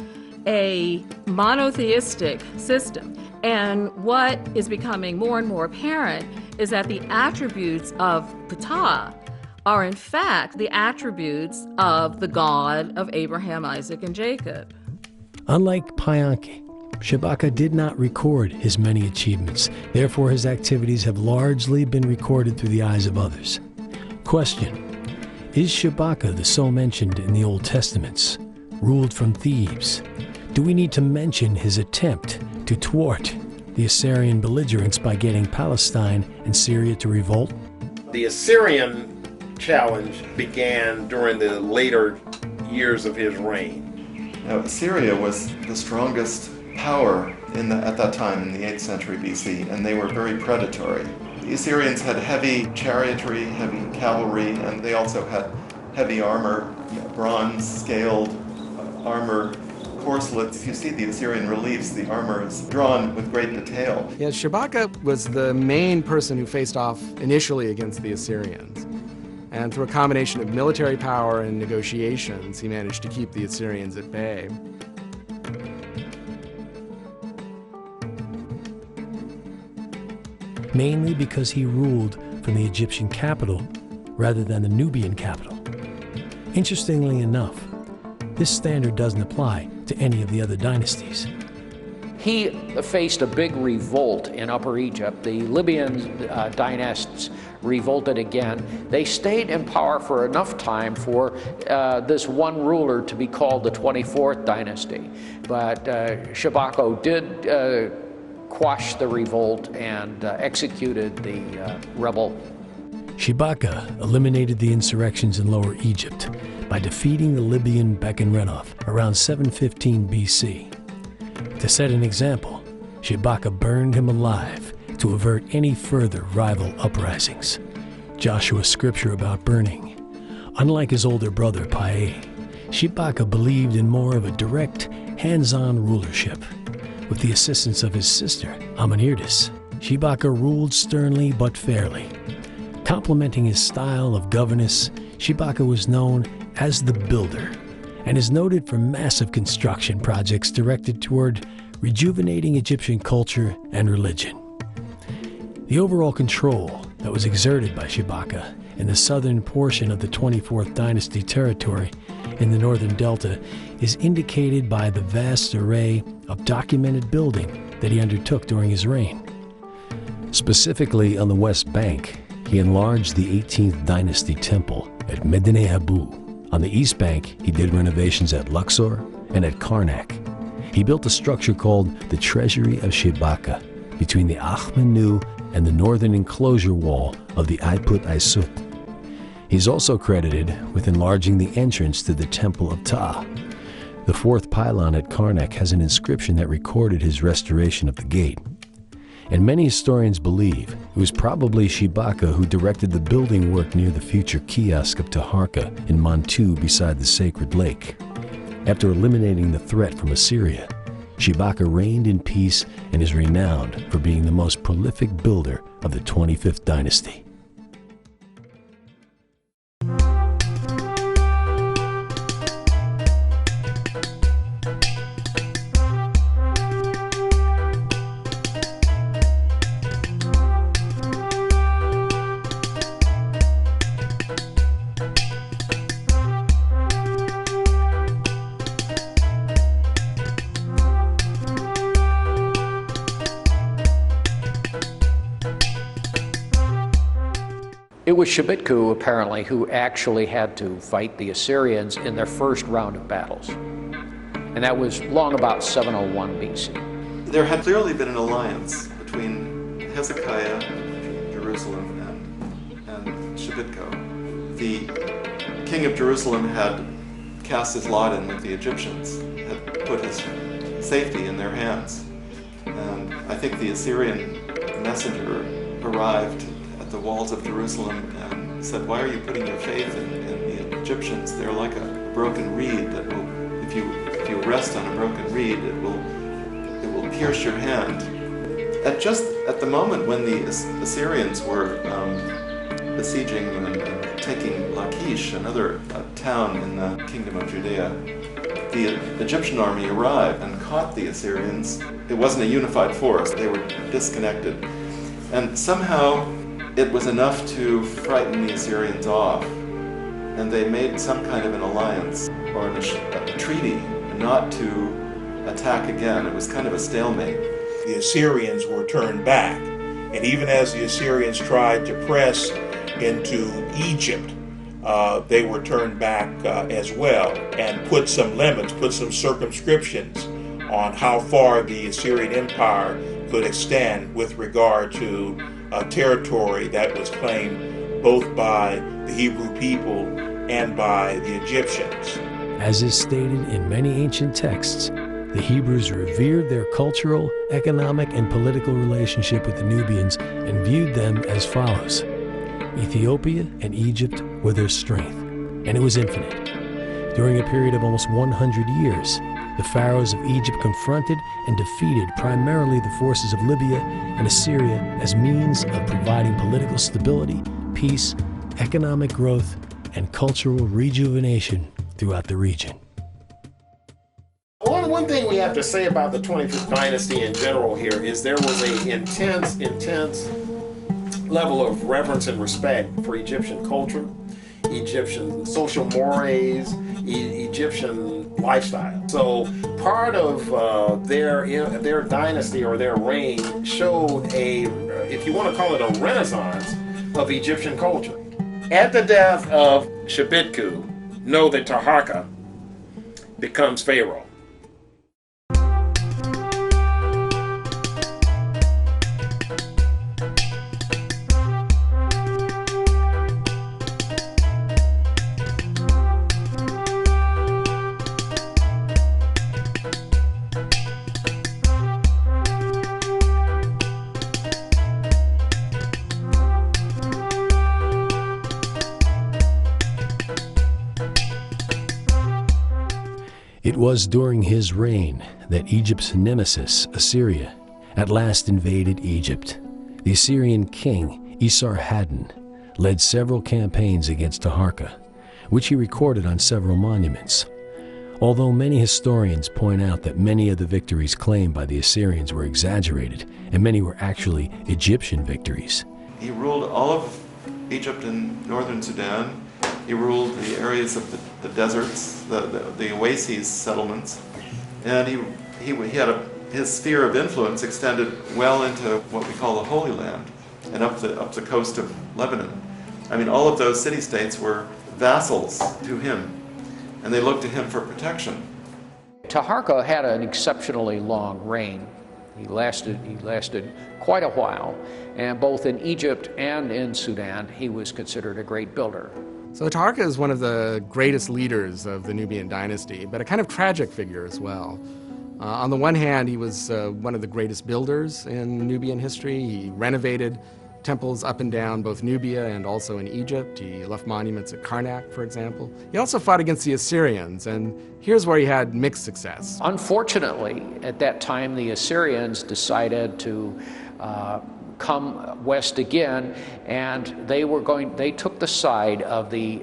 a monotheistic system. And what is becoming more and more apparent is that the attributes of Ptah are in fact the attributes of the God of Abraham, Isaac, and Jacob. Unlike Payanke, Shabaka did not record his many achievements. Therefore, his activities have largely been recorded through the eyes of others. Question: is Shabaka the soul mentioned in the Old Testaments, ruled from Thebes? Do we need to mention his attempt to thwart the Assyrian belligerents by getting Palestine and Syria to revolt? The Assyrian challenge began during the later years of his reign. Now, Assyria was the strongest power at that time in the 8th century BC, and they were very predatory. The Assyrians had heavy chariotry, heavy cavalry, and they also had heavy armor, bronze scaled armor corselets. You see the Assyrian reliefs, the armor is drawn with great detail. Yeah, Shabaka was the main person who faced off initially against the Assyrians. And through a combination of military power and negotiations, he managed to keep the Assyrians at bay. Mainly because he ruled from the Egyptian capital rather than the Nubian capital. Interestingly enough, this standard doesn't apply to any of the other dynasties. He faced a big revolt in Upper Egypt. The Libyan dynasts revolted again. They stayed in power for enough time for this one ruler to be called the 24th dynasty. But Shabaka did quash the revolt and executed the rebel. Shabaka eliminated the insurrections in Lower Egypt by defeating the Libyan Bechen-Renouf around 715 BC. To set an example, Shabaka burned him alive to avert any further rival uprisings. Joshua's scripture about burning. Unlike his older brother Pae, Shabaka believed in more of a direct, hands-on rulership. With the assistance of his sister, Amenirtis, Shabaka ruled sternly but fairly. Complementing his style of governance, Shabaka was known as the Builder, and is noted for massive construction projects directed toward rejuvenating Egyptian culture and religion. The overall control that was exerted by Shabaka in the southern portion of the 24th dynasty territory in the northern delta is indicated by the vast array of documented building that he undertook during his reign. Specifically on the West Bank, he enlarged the 18th dynasty temple at Medinet Habu. On the East Bank, he did renovations at Luxor and at Karnak. He built a structure called the Treasury of Shabaka between the Ahmenu and the northern enclosure wall of the Aiput Aisut. He's also credited with enlarging the entrance to the Temple of Ptah. The fourth pylon at Karnak has an inscription that recorded his restoration of the gate. And many historians believe it was probably Shabaka who directed the building work near the future kiosk of Taharka in Mantu beside the sacred lake. After eliminating the threat from Assyria, Shabaka reigned in peace and is renowned for being the most prolific builder of the 25th dynasty. It was Shabitku, apparently, who actually had to fight the Assyrians in their first round of battles. And that was long about 701 BC. there had clearly been an alliance between Hezekiah, Jerusalem, and Shebitko. The king of Jerusalem had cast his lot in with the Egyptians, had put his safety in their hands. And I think the Assyrian messenger arrived at the walls of Jerusalem and said, "Why are you putting your faith in the Egyptians? They're like a broken reed that will, if you rest on a broken reed, it will pierce your hand." At the moment when the Assyrians were besieging and taking Lachish, another town in the kingdom of Judea, the Egyptian army arrived and caught the Assyrians. It wasn't a unified force, they were disconnected. And somehow it was enough to frighten the Assyrians off. And they made some kind of an alliance or a treaty not to attack again. It was kind of a stalemate. The Assyrians were turned back. And even as the Assyrians tried to press into Egypt, they were turned back as well, and put some limits, put some circumscriptions on how far the Assyrian Empire could extend with regard to territory that was claimed both by the Hebrew people and by the Egyptians. As is stated in many ancient texts, the Hebrews revered their cultural, economic, and political relationship with the Nubians and viewed them as follows. Ethiopia and Egypt were their strength, and it was infinite. During a period of almost 100 years, the pharaohs of Egypt confronted and defeated primarily the forces of Libya and Assyria as means of providing political stability, peace, economic growth, and cultural rejuvenation throughout the region. One thing we have to say about the 25th dynasty in general here is there was an intense level of reverence and respect for Egyptian culture, Egyptian social mores, Egyptian lifestyle. So part of their dynasty or their reign showed if you want to call it a renaissance of Egyptian culture. At the death of Shebitku, know that Taharka becomes pharaoh. It was during his reign that Egypt's nemesis, Assyria, at last invaded Egypt. The Assyrian king, Esarhaddon, led several campaigns against Taharka, which he recorded on several monuments. Although many historians point out that many of the victories claimed by the Assyrians were exaggerated, and many were actually Egyptian victories. He ruled all of Egypt and northern Sudan. He ruled the areas of the deserts, the oases settlements, and his sphere of influence extended well into what we call the Holy Land and up the coast of Lebanon. I mean, all of those city-states were vassals to him, and they looked to him for protection. Taharka had an exceptionally long reign. He lasted quite a while, and both in Egypt and in Sudan, he was considered a great builder. So Taharka is one of the greatest leaders of the Nubian dynasty, but a kind of tragic figure as well. On the one hand, he was one of the greatest builders in Nubian history. He renovated temples up and down both Nubia and also in Egypt. He left monuments at Karnak, for example. He also fought against the Assyrians, and here's where he had mixed success. Unfortunately, at that time, the Assyrians decided to come west again, and they took the side of the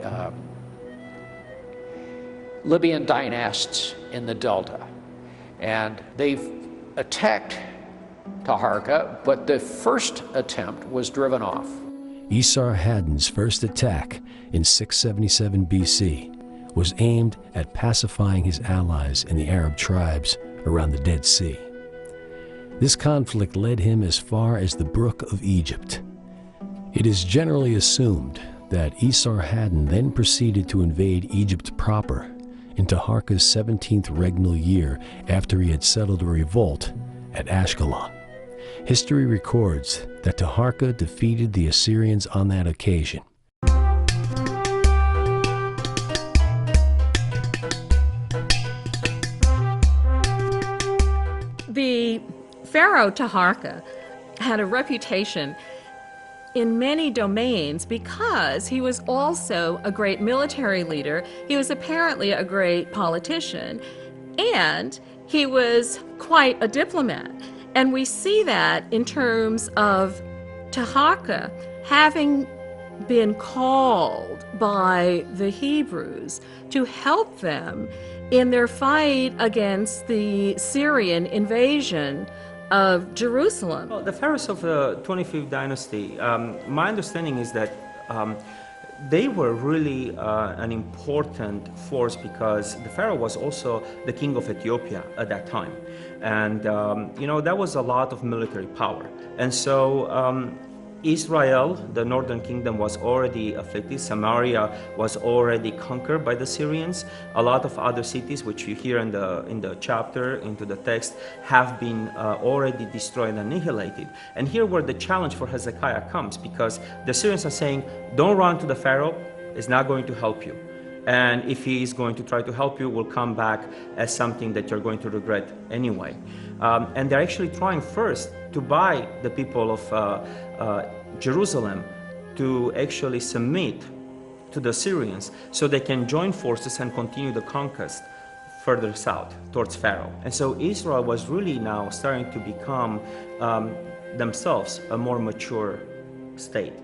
Libyan dynasts in the Delta. And they attacked Taharka, but the first attempt was driven off. Esarhaddon's first attack in 677 BC was aimed at pacifying his allies in the Arab tribes around the Dead Sea. This conflict led him as far as the Brook of Egypt. It is generally assumed that Esarhaddon then proceeded to invade Egypt proper in Taharka's 17th regnal year after he had settled a revolt at Ashkelon. History records that Taharka defeated the Assyrians on that occasion. The Pharaoh Taharka had a reputation in many domains because he was also a great military leader. He was apparently a great politician, and he was quite a diplomat. And we see that in terms of Taharka having been called by the Hebrews to help them in their fight against the Syrian invasion of Jerusalem. Well, the pharaohs of the 25th dynasty, my understanding is that they were really an important force because the pharaoh was also the king of Ethiopia at that time. And, that was a lot of military power. And so Israel, the northern kingdom, was already afflicted. Samaria was already conquered by the Syrians. A lot of other cities, which you hear in the chapter, into the text, have been already destroyed and annihilated. And here where the challenge for Hezekiah comes, because the Syrians are saying, don't run to the Pharaoh, it's not going to help you. And if he is going to try to help you, will come back as something that you're going to regret anyway. And they're actually trying first to buy the people of Jerusalem to actually submit to the Syrians so they can join forces and continue the conquest further south towards Pharaoh. And so Israel was really now starting to become themselves a more mature state.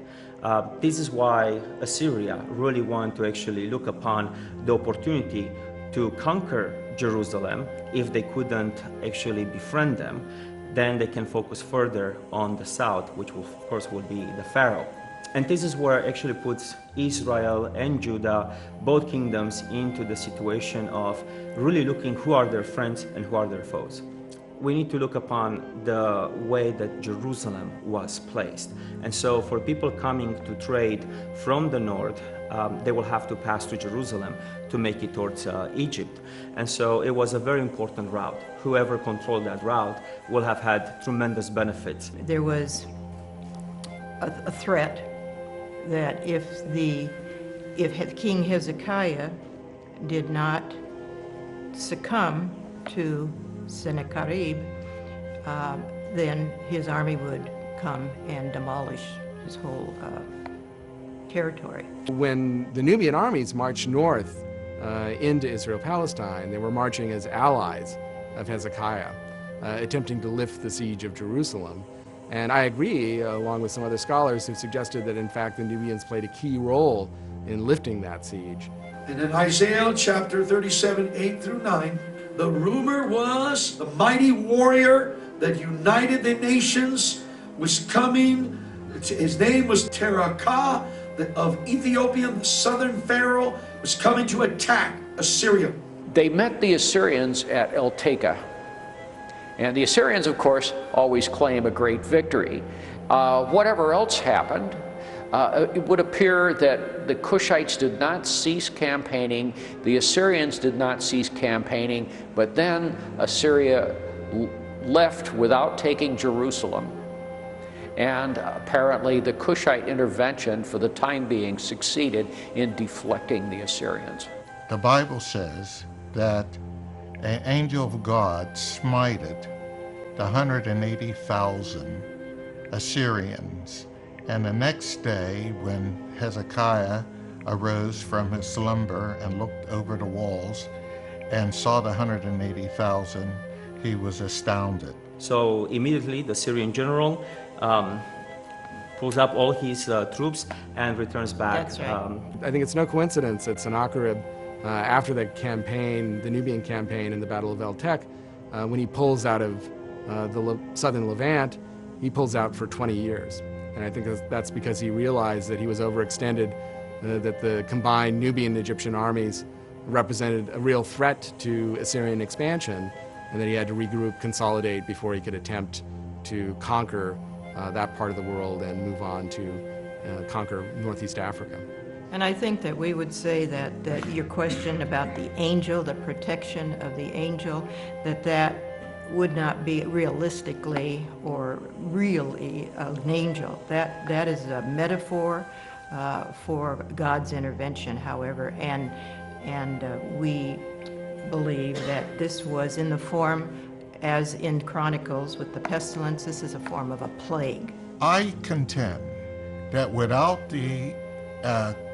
This is why Assyria really wanted to actually look upon the opportunity to conquer Jerusalem. If they couldn't actually befriend them, then they can focus further on the south, which will, of course will be the Pharaoh. And this is where it actually puts Israel and Judah, both kingdoms, into the situation of really looking who are their friends and who are their foes. We need to look upon the way that Jerusalem was placed. And so for people coming to trade from the north, they will have to pass through Jerusalem to make it towards Egypt. And so it was a very important route. Whoever controlled that route will have had tremendous benefits. There was a threat that if King Hezekiah did not succumb to Sennacherib, then his army would come and demolish his whole territory. When the Nubian armies marched north into Israel-Palestine, they were marching as allies of Hezekiah, attempting to lift the siege of Jerusalem. And I agree, along with some other scholars who've suggested that in fact the Nubians played a key role in lifting that siege. And in Isaiah chapter 37, 8 through 9, the rumor was the mighty warrior that united the nations was coming. His name was Teraka of Ethiopia, the southern pharaoh, was coming to attack Assyria. They met the Assyrians at El-Teka. And the Assyrians, of course, always claim a great victory. Whatever else happened, it would appear that the Cushites did not cease campaigning, the Assyrians did not cease campaigning, but then Assyria left without taking Jerusalem. And apparently the Cushite intervention for the time being succeeded in deflecting the Assyrians. The Bible says that an angel of God smited the 180,000 Assyrians. And the next day, when Hezekiah arose from his slumber and looked over the walls and saw the 180,000, he was astounded. So immediately the Syrian general pulls up all his troops and returns back. That's right. I think it's no coincidence that Sennacherib, after the campaign, the Nubian campaign in the Battle of El-Tek, when he pulls out of the southern Levant, he pulls out for 20 years. And I think that's because he realized that he was overextended, that the combined Nubian and Egyptian armies represented a real threat to Assyrian expansion, and that he had to regroup, consolidate before he could attempt to conquer that part of the world and move on to conquer Northeast Africa. And I think that we would say that your question about the angel, the protection of the angel, that would not be realistically or really an angel. That is a metaphor for God's intervention, however, and we believe that this was in the form, as in Chronicles with the pestilence, this is a form of a plague. I contend that without the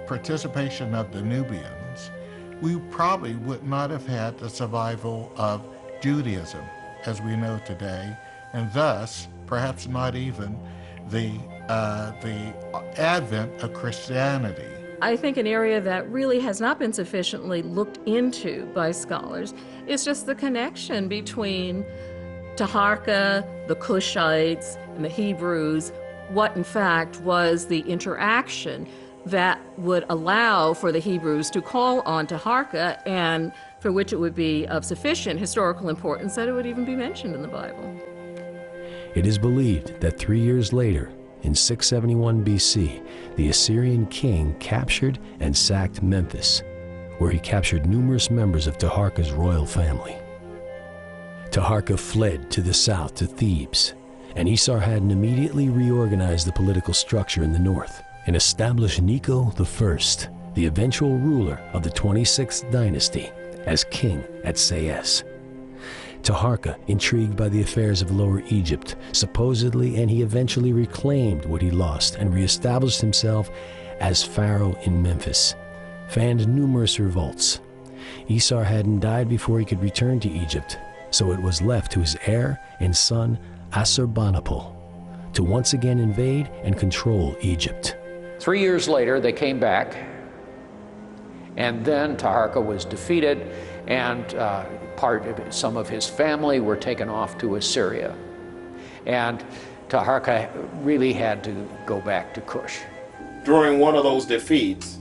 participation of the Nubians, we probably would not have had the survival of Judaism as we know today, and thus perhaps not even the advent of Christianity. I think an area that really has not been sufficiently looked into by scholars is just the connection between Taharka, the Cushites, and the Hebrews, what in fact was the interaction that would allow for the Hebrews to call on Taharka, and for which it would be of sufficient historical importance that it would even be mentioned in the Bible. It is believed that 3 years later, in 671 BC, the Assyrian king captured and sacked Memphis, where he captured numerous members of Taharka's royal family. Taharka fled to the south to Thebes, and Esarhaddon immediately reorganized the political structure in the north and established Necho I, the eventual ruler of the 26th dynasty, as king at Sais. Taharka, intrigued by the affairs of Lower Egypt, supposedly, and he eventually reclaimed what he lost and reestablished himself as pharaoh in Memphis, fanned numerous revolts. Esarhaddon died before he could return to Egypt, so it was left to his heir and son Assurbanipal to once again invade and control Egypt. 3 years later, they came back, and then Taharka was defeated, and some of his family were taken off to Assyria. And Taharka really had to go back to Cush. During one of those defeats,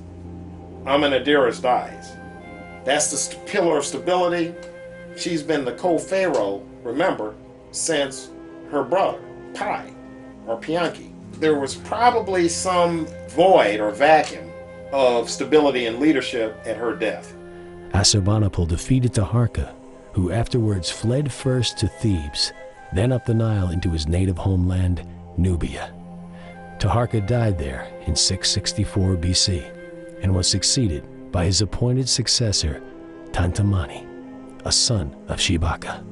Amenadiris dies. That's the pillar of stability. She's been the co-pharaoh, remember, since her brother, Pi, or Pianki. There was probably some void or vacuum of stability and leadership at her death. Assurbanipal defeated Taharka, who afterwards fled first to Thebes, then up the Nile into his native homeland, Nubia. Taharka died there in 664 BC and was succeeded by his appointed successor, Tantamani, a son of Shibaka.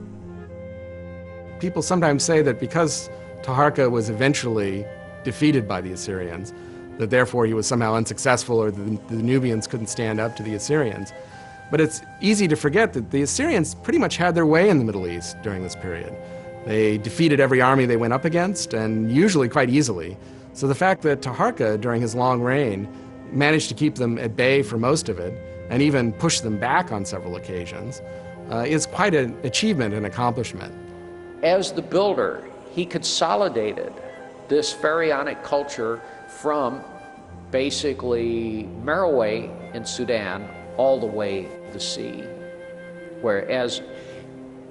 People sometimes say that because Taharka was eventually defeated by the Assyrians, that therefore he was somehow unsuccessful, or the Nubians couldn't stand up to the Assyrians. But it's easy to forget that the Assyrians pretty much had their way in the Middle East during this period. They defeated every army they went up against, and usually quite easily. So the fact that Taharka, during his long reign, managed to keep them at bay for most of it, and even push them back on several occasions, is quite an achievement and accomplishment. As the builder, he consolidated this pharaonic culture from basically Meroe in Sudan all the way to the sea, whereas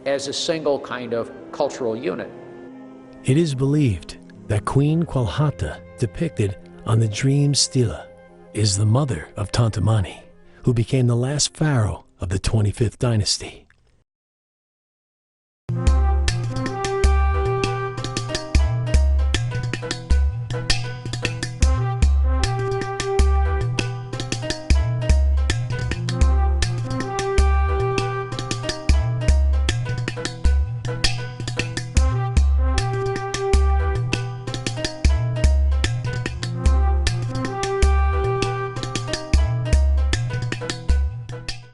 as a single kind of cultural unit. It is believed that Queen Qualhata, depicted on the dream stela, is the mother of Tantamani, who became the last pharaoh of the 25th dynasty.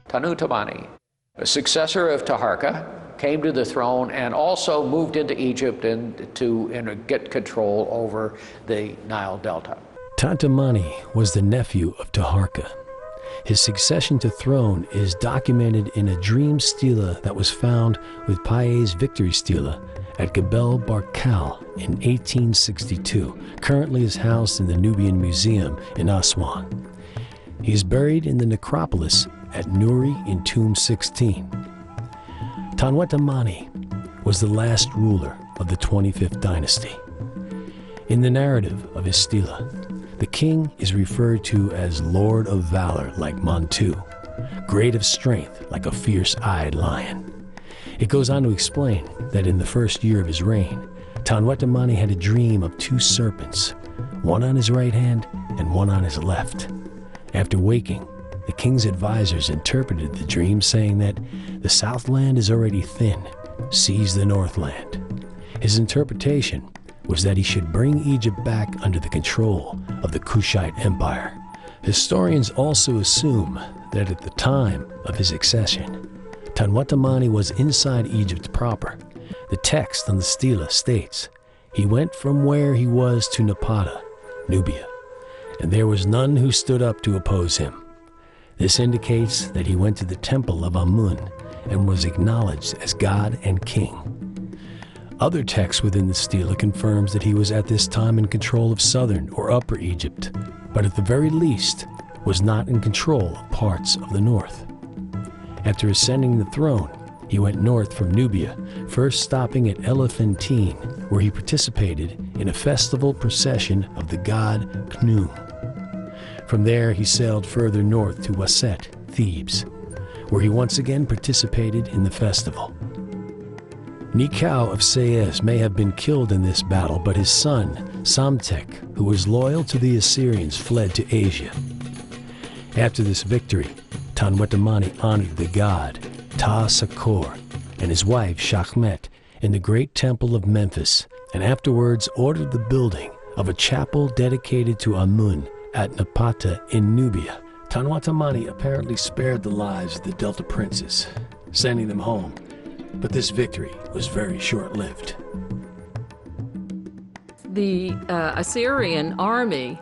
Tantamani, a successor of Taharka, came to the throne and also moved into Egypt and to get control over the Nile Delta. Tantamani was the nephew of Taharka. His succession to throne is documented in a dream stela that was found with Paye's victory stela at Gebel Barkal in 1862, currently is housed in the Nubian Museum in Aswan. He is buried in the necropolis at Nuri in Tomb 16. Tanwetamani was the last ruler of the 25th dynasty. In the narrative of his stela, the king is referred to as Lord of Valor like Montu, great of strength like a fierce-eyed lion. It goes on to explain that in the first year of his reign, Tanwetamani had a dream of two serpents, one on his right hand and one on his left. After waking, the king's advisors interpreted the dream, saying that the southland is already thin, seize the northland. His interpretation was that he should bring Egypt back under the control of the Kushite Empire. Historians also assume that at the time of his accession, Tanwetamani was inside Egypt proper. The text on the stela states, "He went from where he was to Napata, Nubia, and there was none who stood up to oppose him." This indicates that he went to the temple of Amun and was acknowledged as god and king. Other texts within the stela confirms that he was at this time in control of southern or upper Egypt, but at the very least was not in control of parts of the north. After ascending the throne, he went north from Nubia, first stopping at Elephantine, where he participated in a festival procession of the god Khnum. From there, he sailed further north to Waset, Thebes, where he once again participated in the festival. Nikau of Sais may have been killed in this battle, but his son, Psamtik, who was loyal to the Assyrians, fled to Asia. After this victory, Tanwetamani honored the god Ta-Sakor and his wife Shachmet in the great temple of Memphis, and afterwards ordered the building of a chapel dedicated to Amun at Napata in Nubia. Tanwetamani apparently spared the lives of the Delta princes, sending them home, but this victory was very short-lived. The Assyrian army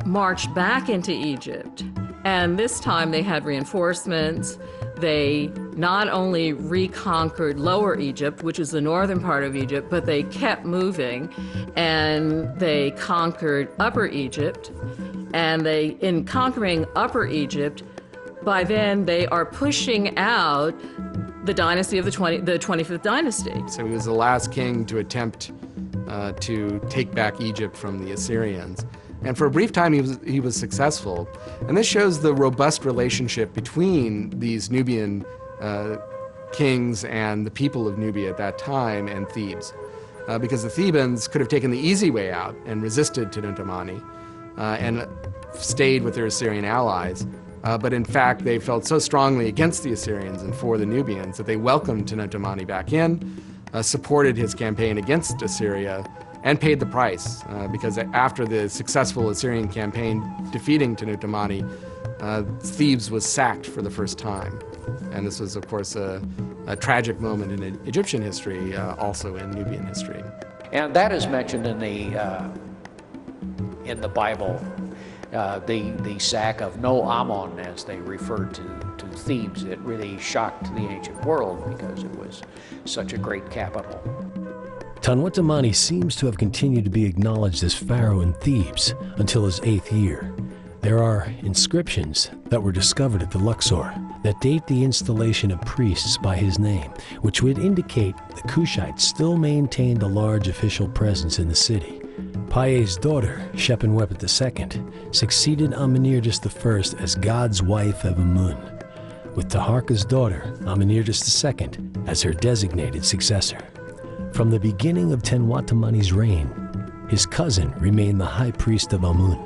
marched back into Egypt, and this time they had reinforcements. They not only reconquered Lower Egypt, which is the northern part of Egypt, but they kept moving, and they conquered Upper Egypt. And in conquering Upper Egypt, by then they are pushing out the dynasty of the 25th dynasty. So he was the last king to attempt to take back Egypt from the Assyrians. And for a brief time, he was successful. And this shows the robust relationship between these Nubian kings and the people of Nubia at that time and Thebes. Because the Thebans could have taken the easy way out and resisted Tanwetamani and stayed with their Assyrian allies. But in fact, they felt so strongly against the Assyrians and for the Nubians that they welcomed Tanwetamani back in, supported his campaign against Assyria, and paid the price, because after the successful Assyrian campaign defeating Tanwetamani, Thebes was sacked for the first time. And this was, of course, a tragic moment in Egyptian history, also in Nubian history. And that is mentioned in the Bible, the sack of No Ammon, as they referred to Thebes. It really shocked the ancient world because it was such a great capital. Tanwetamani seems to have continued to be acknowledged as pharaoh in Thebes until his 8th year. There are inscriptions that were discovered at the Luxor that date the installation of priests by his name, which would indicate the Kushites still maintained a large official presence in the city. Paye's daughter, Shepenwepet II, succeeded Amenirtis I as God's wife of Amun, with Taharka's daughter, Amenirtis II, as her designated successor. From the beginning of Tanwetamani's reign, his cousin remained the high priest of Amun,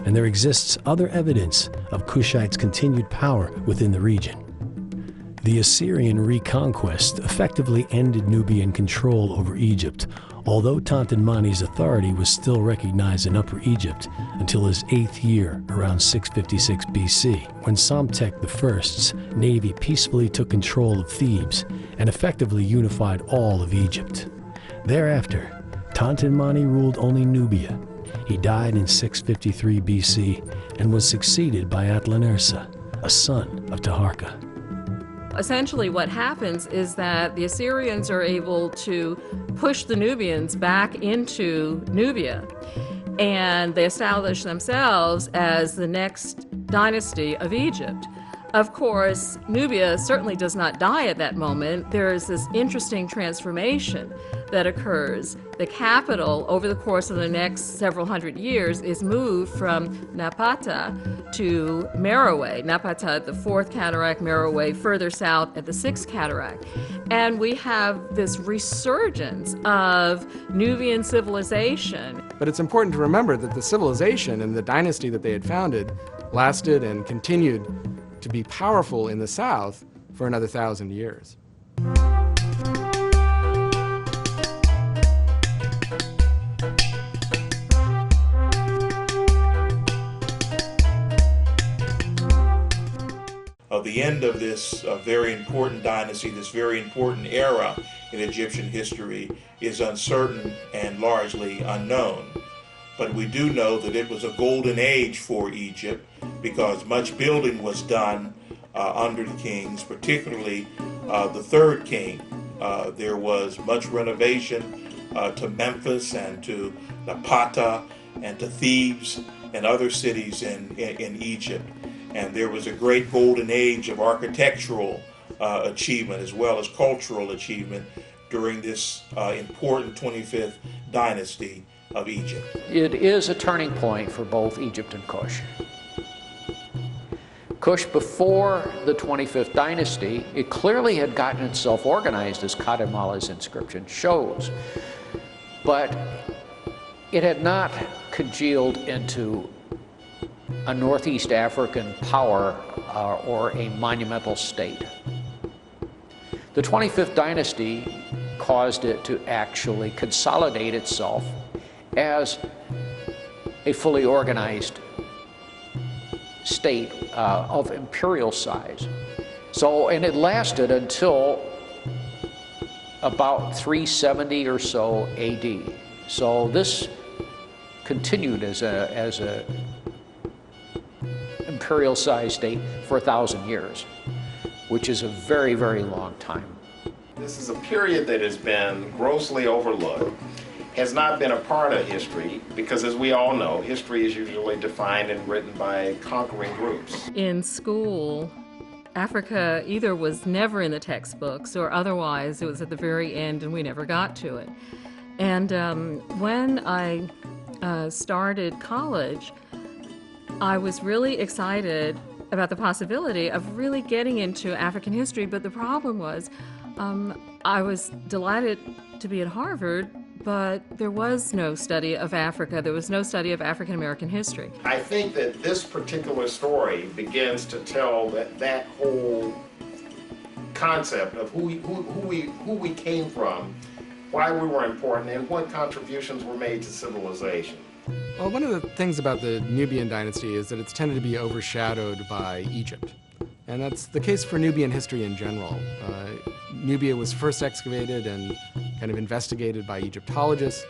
and there exists other evidence of Kushites' continued power within the region. The Assyrian reconquest effectively ended Nubian control over Egypt, although Tanwetamani's authority was still recognized in Upper Egypt until his 8th year, around 656 BC, when Psamtik I's navy peacefully took control of Thebes and effectively unified all of Egypt. Thereafter, Tanwetamani ruled only Nubia. He died in 653 BC and was succeeded by Atlanersa, a son of Taharka. Essentially what happens is that the Assyrians are able to push the Nubians back into Nubia, and they establish themselves as the next dynasty of Egypt. Of course, Nubia certainly does not die at that moment. There is this interesting transformation that occurs. The capital, over the course of the next several hundred years, is moved from Napata to Merowe. Napata at the 4th cataract, Merowe further south at the 6th cataract. And we have this resurgence of Nubian civilization. But it's important to remember that the civilization and the dynasty that they had founded lasted and continued to be powerful in the south for another 1,000 years. The end of this very important dynasty, this very important era in Egyptian history, is uncertain and largely unknown. But we do know that it was a golden age for Egypt because much building was done under the kings, particularly the 3rd king. There was much renovation to Memphis and to Napata and to Thebes and other cities in Egypt. And there was a great golden age of architectural achievement as well as cultural achievement during this important 25th dynasty of Egypt. It is a turning point for both Egypt and Kush. Kush, before the 25th dynasty, it clearly had gotten itself organized, as Kadimala's inscription shows. But it had not congealed into a Northeast African power or a monumental state. The 25th dynasty caused it to actually consolidate itself as a fully organized state of imperial size. So, and it lasted until about 370 or so AD. So this continued as a imperial size state for 1,000 years, which is a very, very long time. This is a period that has been grossly overlooked, has not been a part of history, because as we all know, history is usually defined and written by conquering groups. In school, Africa either was never in the textbooks or otherwise it was at the very end and we never got to it. And when I started college, I was really excited about the possibility of really getting into African history, but the problem was I was delighted to be at Harvard, but there was no study of Africa. There was no study of African American history. I think that this particular story begins to tell that whole concept of who we came from, why we were important, and what contributions were made to civilization. Well, one of the things about the Nubian dynasty is that it's tended to be overshadowed by Egypt. And that's the case for Nubian history in general. Nubia was first excavated and kind of investigated by Egyptologists.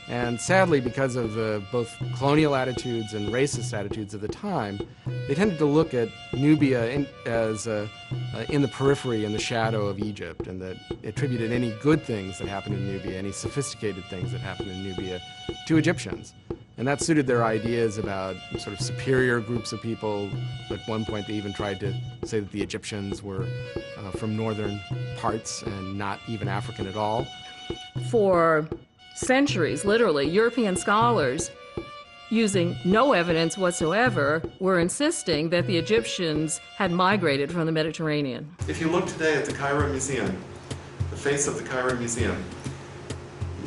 And sadly, because of both colonial attitudes and racist attitudes of the time, they tended to look at Nubia as in the periphery, in the shadow of Egypt, and that attributed any good things that happened in Nubia, any sophisticated things that happened in Nubia, to Egyptians. And that suited their ideas about sort of superior groups of people. At one point, they even tried to say that the Egyptians were from northern parts and not even African at all. For centuries, literally, European scholars, using no evidence whatsoever, were insisting that the Egyptians had migrated from the Mediterranean. If you look today at the Cairo Museum, the face of the Cairo Museum,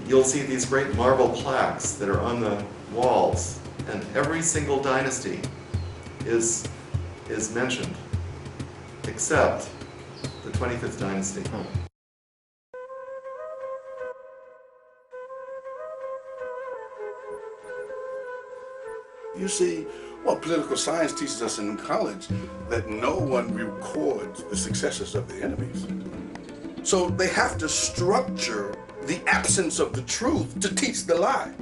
you'll see these great marble plaques that are on the walls, and every single dynasty is mentioned, except the 25th dynasty. You see, well, political science teaches us in college that no one records the successes of the enemies. So they have to structure the absence of the truth to teach the lie.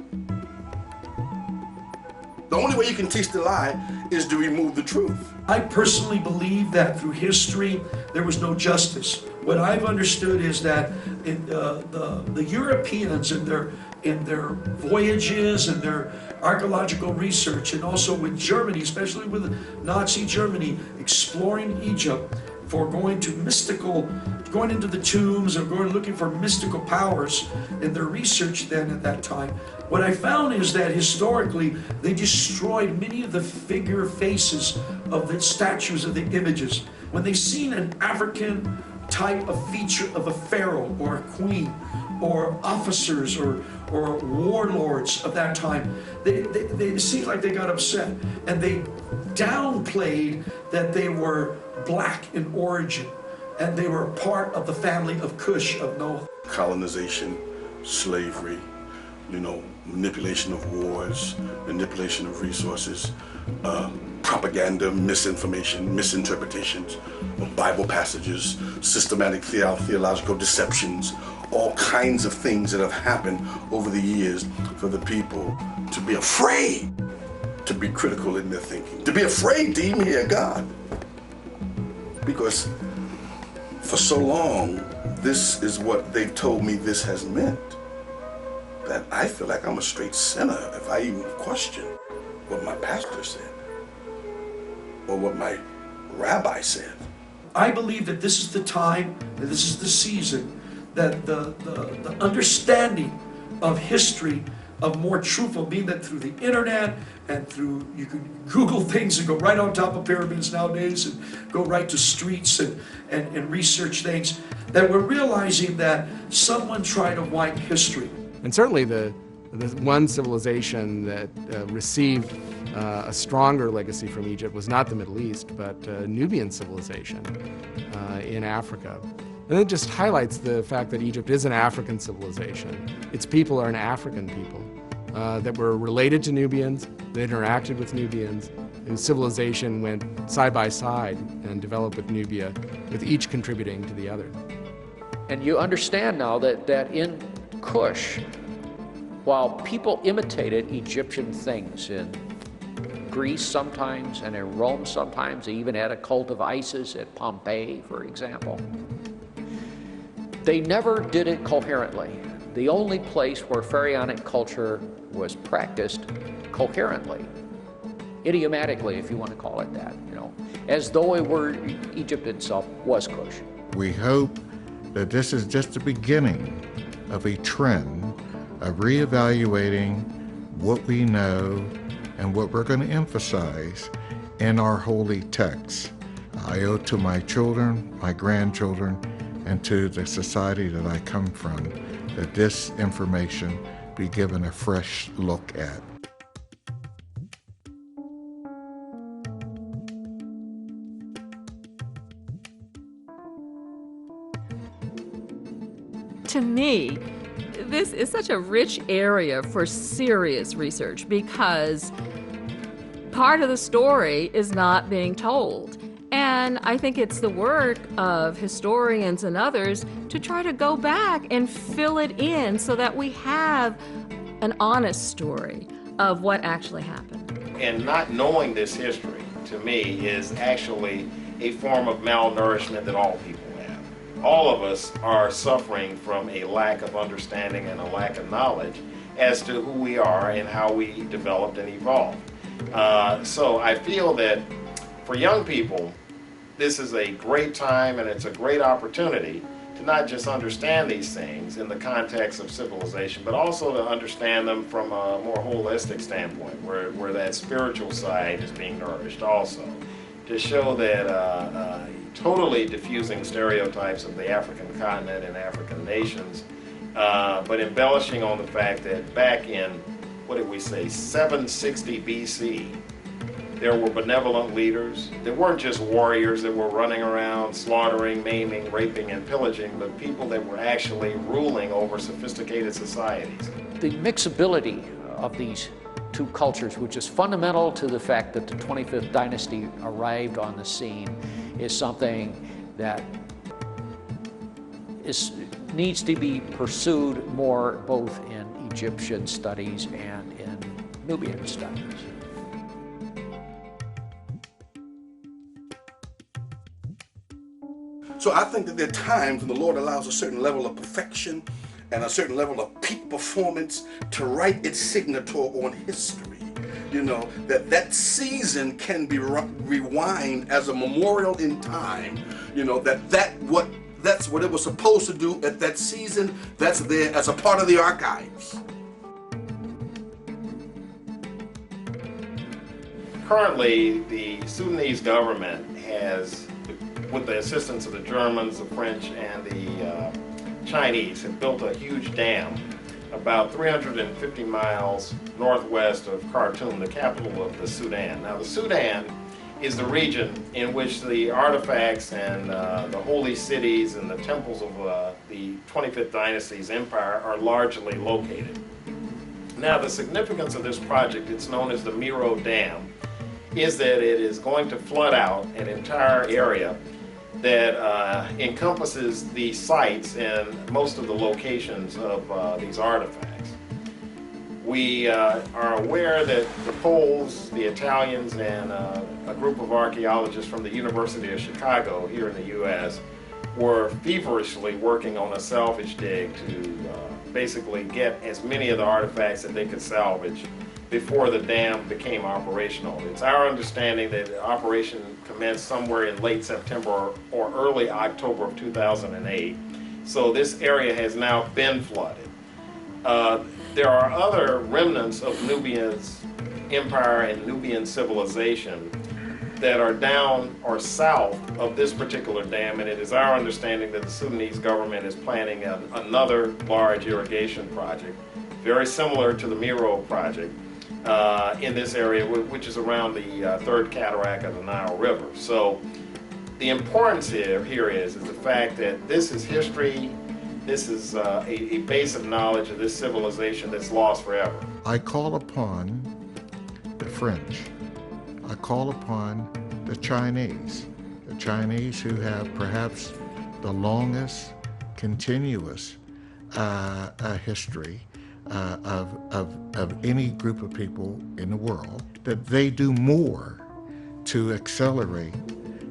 The only way you can teach the lie is to remove the truth. I personally believe that through history there was no justice. What I've understood is that the Europeans in in their voyages and their archaeological research, and also with Germany, especially with Nazi Germany, exploring Egypt for going into the tombs or going looking for mystical powers in their research then at that time. What I found is that historically they destroyed many of the figure faces of the statues of the images. When they seen an African type of feature of a pharaoh or a queen or officers or warlords of that time, they seemed like they got upset, and they downplayed that they were black in origin and they were part of the family of Cush of Noah. Colonization, slavery, manipulation of wars, manipulation of resources, propaganda, misinformation, misinterpretations of Bible passages, systematic theological deceptions, all kinds of things that have happened over the years for the people to be afraid to be critical in their thinking, to be afraid to even hear God. Because for so long, this is what they've told me this has meant, that I feel like I'm a straight sinner if I even question what my pastor said or what my rabbi said. I believe that this is the time, that this is the season, that the understanding of history, of more truthful, being that through the internet and through, you can Google things and go right on top of pyramids nowadays and go right to streets and research things, that we're realizing that someone tried to wipe history. And certainly the one civilization that received a stronger legacy from Egypt was not the Middle East, but Nubian civilization in Africa. And it just highlights the fact that Egypt is an African civilization. Its people are an African people that were related to Nubians, that interacted with Nubians, whose civilization went side by side and developed with Nubia, with each contributing to the other. And you understand now that in Cush, while people imitated Egyptian things in Greece sometimes and in Rome sometimes, they even had a cult of Isis at Pompeii, for example, they never did it coherently. The only place where pharaonic culture was practiced coherently, idiomatically, if you want to call it that, as though it were Egypt itself was Cush. We hope that this is just the beginning of a trend of reevaluating what we know and what we're going to emphasize in our holy texts. I owe to my children, my grandchildren, and to the society that I come from, that this information be given a fresh look at. To me, this is such a rich area for serious research because part of the story is not being told. And I think it's the work of historians and others to try to go back and fill it in so that we have an honest story of what actually happened. And not knowing this history, to me, is actually a form of malnourishment that all people have. All of us are suffering from a lack of understanding and a lack of knowledge as to who we are and how we developed and evolved. So I feel that for young people, this is a great time and it's a great opportunity to not just understand these things in the context of civilization, but also to understand them from a more holistic standpoint, where that spiritual side is being nourished also. To show that totally diffusing stereotypes of the African continent and African nations, but embellishing on the fact that back in, what did we say, 760 BC, there were benevolent leaders. There weren't just warriors that were running around slaughtering, maiming, raping, and pillaging, but people that were actually ruling over sophisticated societies. The mixability of these two cultures, which is fundamental to the fact that the 25th dynasty arrived on the scene, is something that needs to be pursued more both in Egyptian studies and in Nubian studies. So I think that there are times when the Lord allows a certain level of perfection and a certain level of peak performance to write its signature on history. You know, that season can be rewind as a memorial in time. You know, that's what it was supposed to do at that season. That's there as a part of the archives. Currently, the Sudanese government has, with the assistance of the Germans, the French, and the Chinese, have built a huge dam about 350 miles northwest of Khartoum, the capital of the Sudan. Now, the Sudan is the region in which the artifacts and the holy cities and the temples of the 25th Dynasty's empire are largely located. Now, the significance of this project, it's known as the Miro Dam, is that it is going to flood out an entire area that encompasses the sites and most of the locations of these artifacts. We are aware that the Poles, the Italians, and a group of archaeologists from the University of Chicago here in the U.S. were feverishly working on a salvage dig to basically get as many of the artifacts that they could salvage before the dam became operational. It's our understanding that the operation commenced somewhere in late September or early October of 2008. So this area has now been flooded. There are other remnants of Nubian's empire and Nubian civilization that are down or south of this particular dam, and it is our understanding that the Sudanese government is planning another large irrigation project, very similar to the Miro project, in this area, which is around the third cataract of the Nile River. So the importance here is the fact that this is history. This is a base of knowledge of this civilization that's lost forever. I call upon the French. I call upon the Chinese who have perhaps the longest continuous history of any group of people in the world, that they do more to accelerate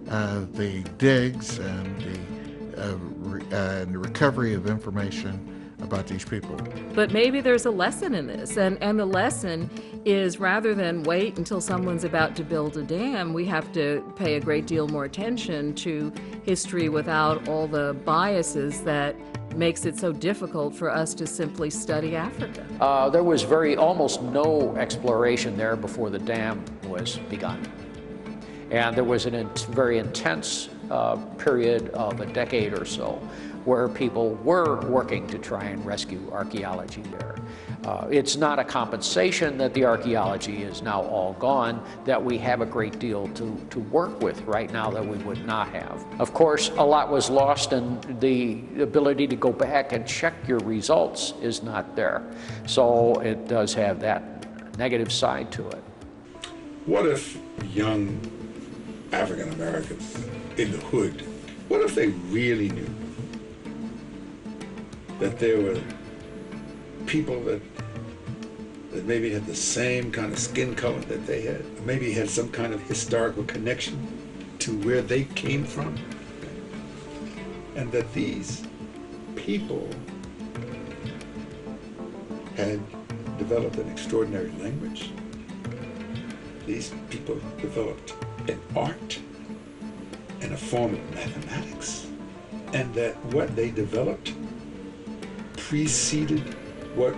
the digs and the recovery of information about these people. But maybe there's a lesson in this, and the lesson is, rather than wait until someone's about to build a dam, we have to pay a great deal more attention to history without all the biases that makes it so difficult for us to simply study Africa. There was almost no exploration there before the dam was begun. And there was a very intense period of a decade or so where people were working to try and rescue archaeology there. It's not a compensation that the archaeology is now all gone, that we have a great deal to work with right now that we would not have. Of course, a lot was lost, and the ability to go back and check your results is not there. So it does have that negative side to it. What if young African Americans in the hood, what if they really knew that there were people that maybe had the same kind of skin color that they had, or maybe had some kind of historical connection to where they came from, and that these people had developed an extraordinary language. These people developed an art and a form of mathematics, and that what they developed preceded what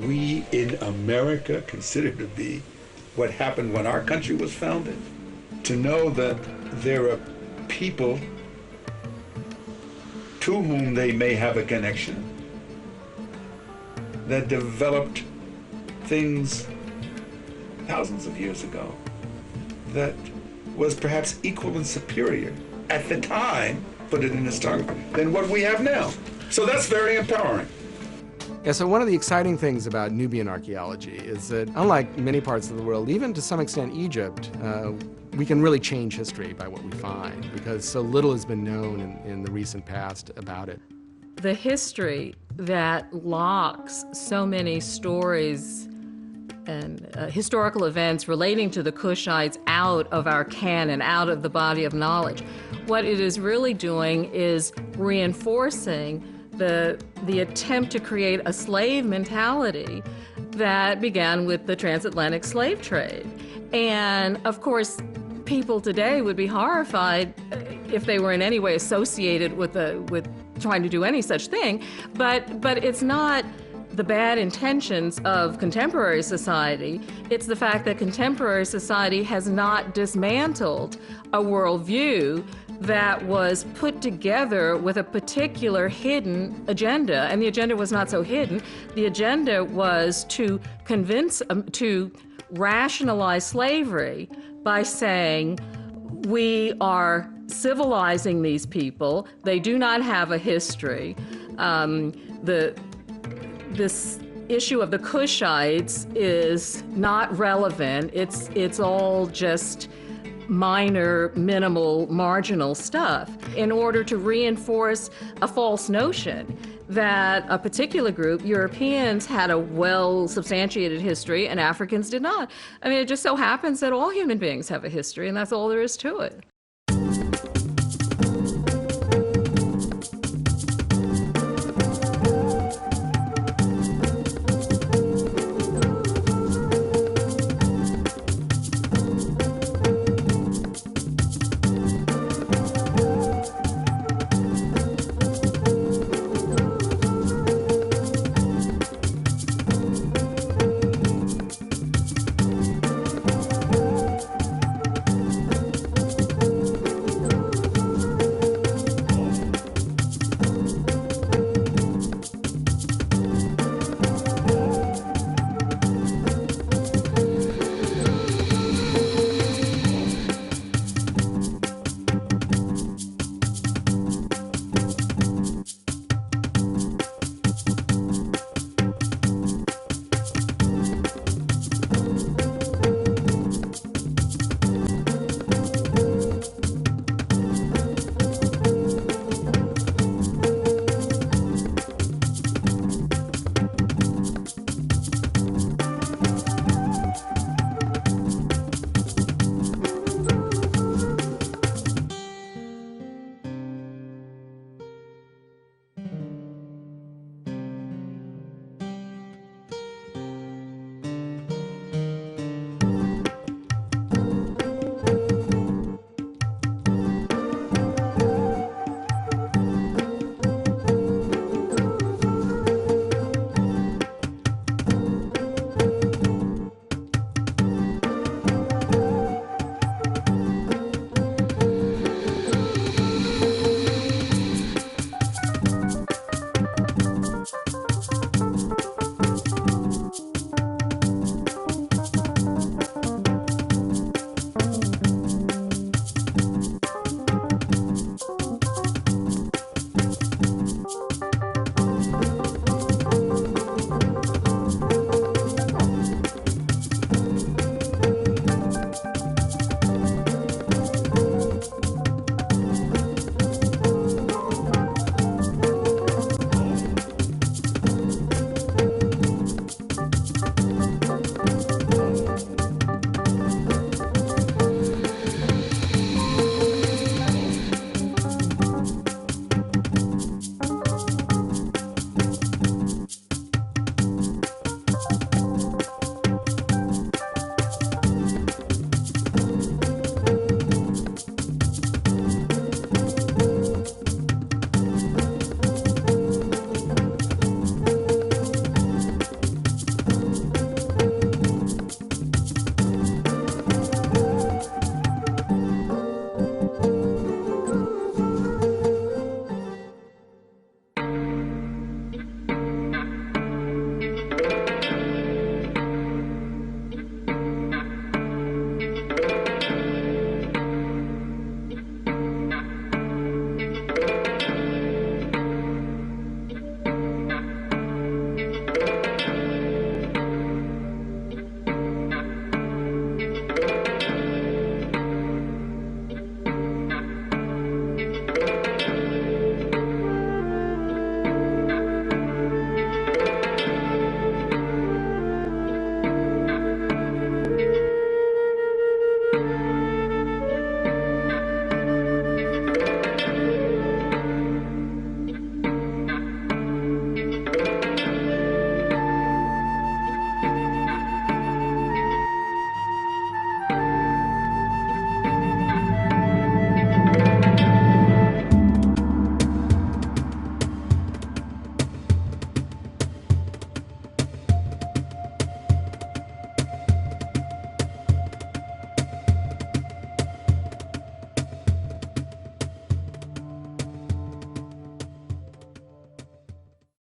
we in America consider to be what happened when our country was founded. To know that there are people to whom they may have a connection that developed things thousands of years ago that was perhaps equal and superior at the time, put it in historical, than what we have now. So that's very empowering. Yeah, so one of the exciting things about Nubian archaeology is that, unlike many parts of the world, even to some extent Egypt, we can really change history by what we find, because so little has been known in the recent past about it. The history that locks so many stories and historical events relating to the Kushites out of our canon, out of the body of knowledge, what it is really doing is reinforcing the attempt to create a slave mentality that began with the transatlantic slave trade. And of course, people today would be horrified if they were in any way associated with trying to do any such thing, but it's not the bad intentions of contemporary society. It's the fact that contemporary society has not dismantled a worldview that was put together with a particular hidden agenda. And the agenda was not so hidden. The agenda was to to rationalize slavery by saying, we are civilizing these people. They do not have a history. This issue of the Cushites is not relevant. It's all just minor, minimal, marginal stuff in order to reinforce a false notion that a particular group, Europeans, had a well-substantiated history and Africans did not. I mean, it just so happens that all human beings have a history, and that's all there is to it.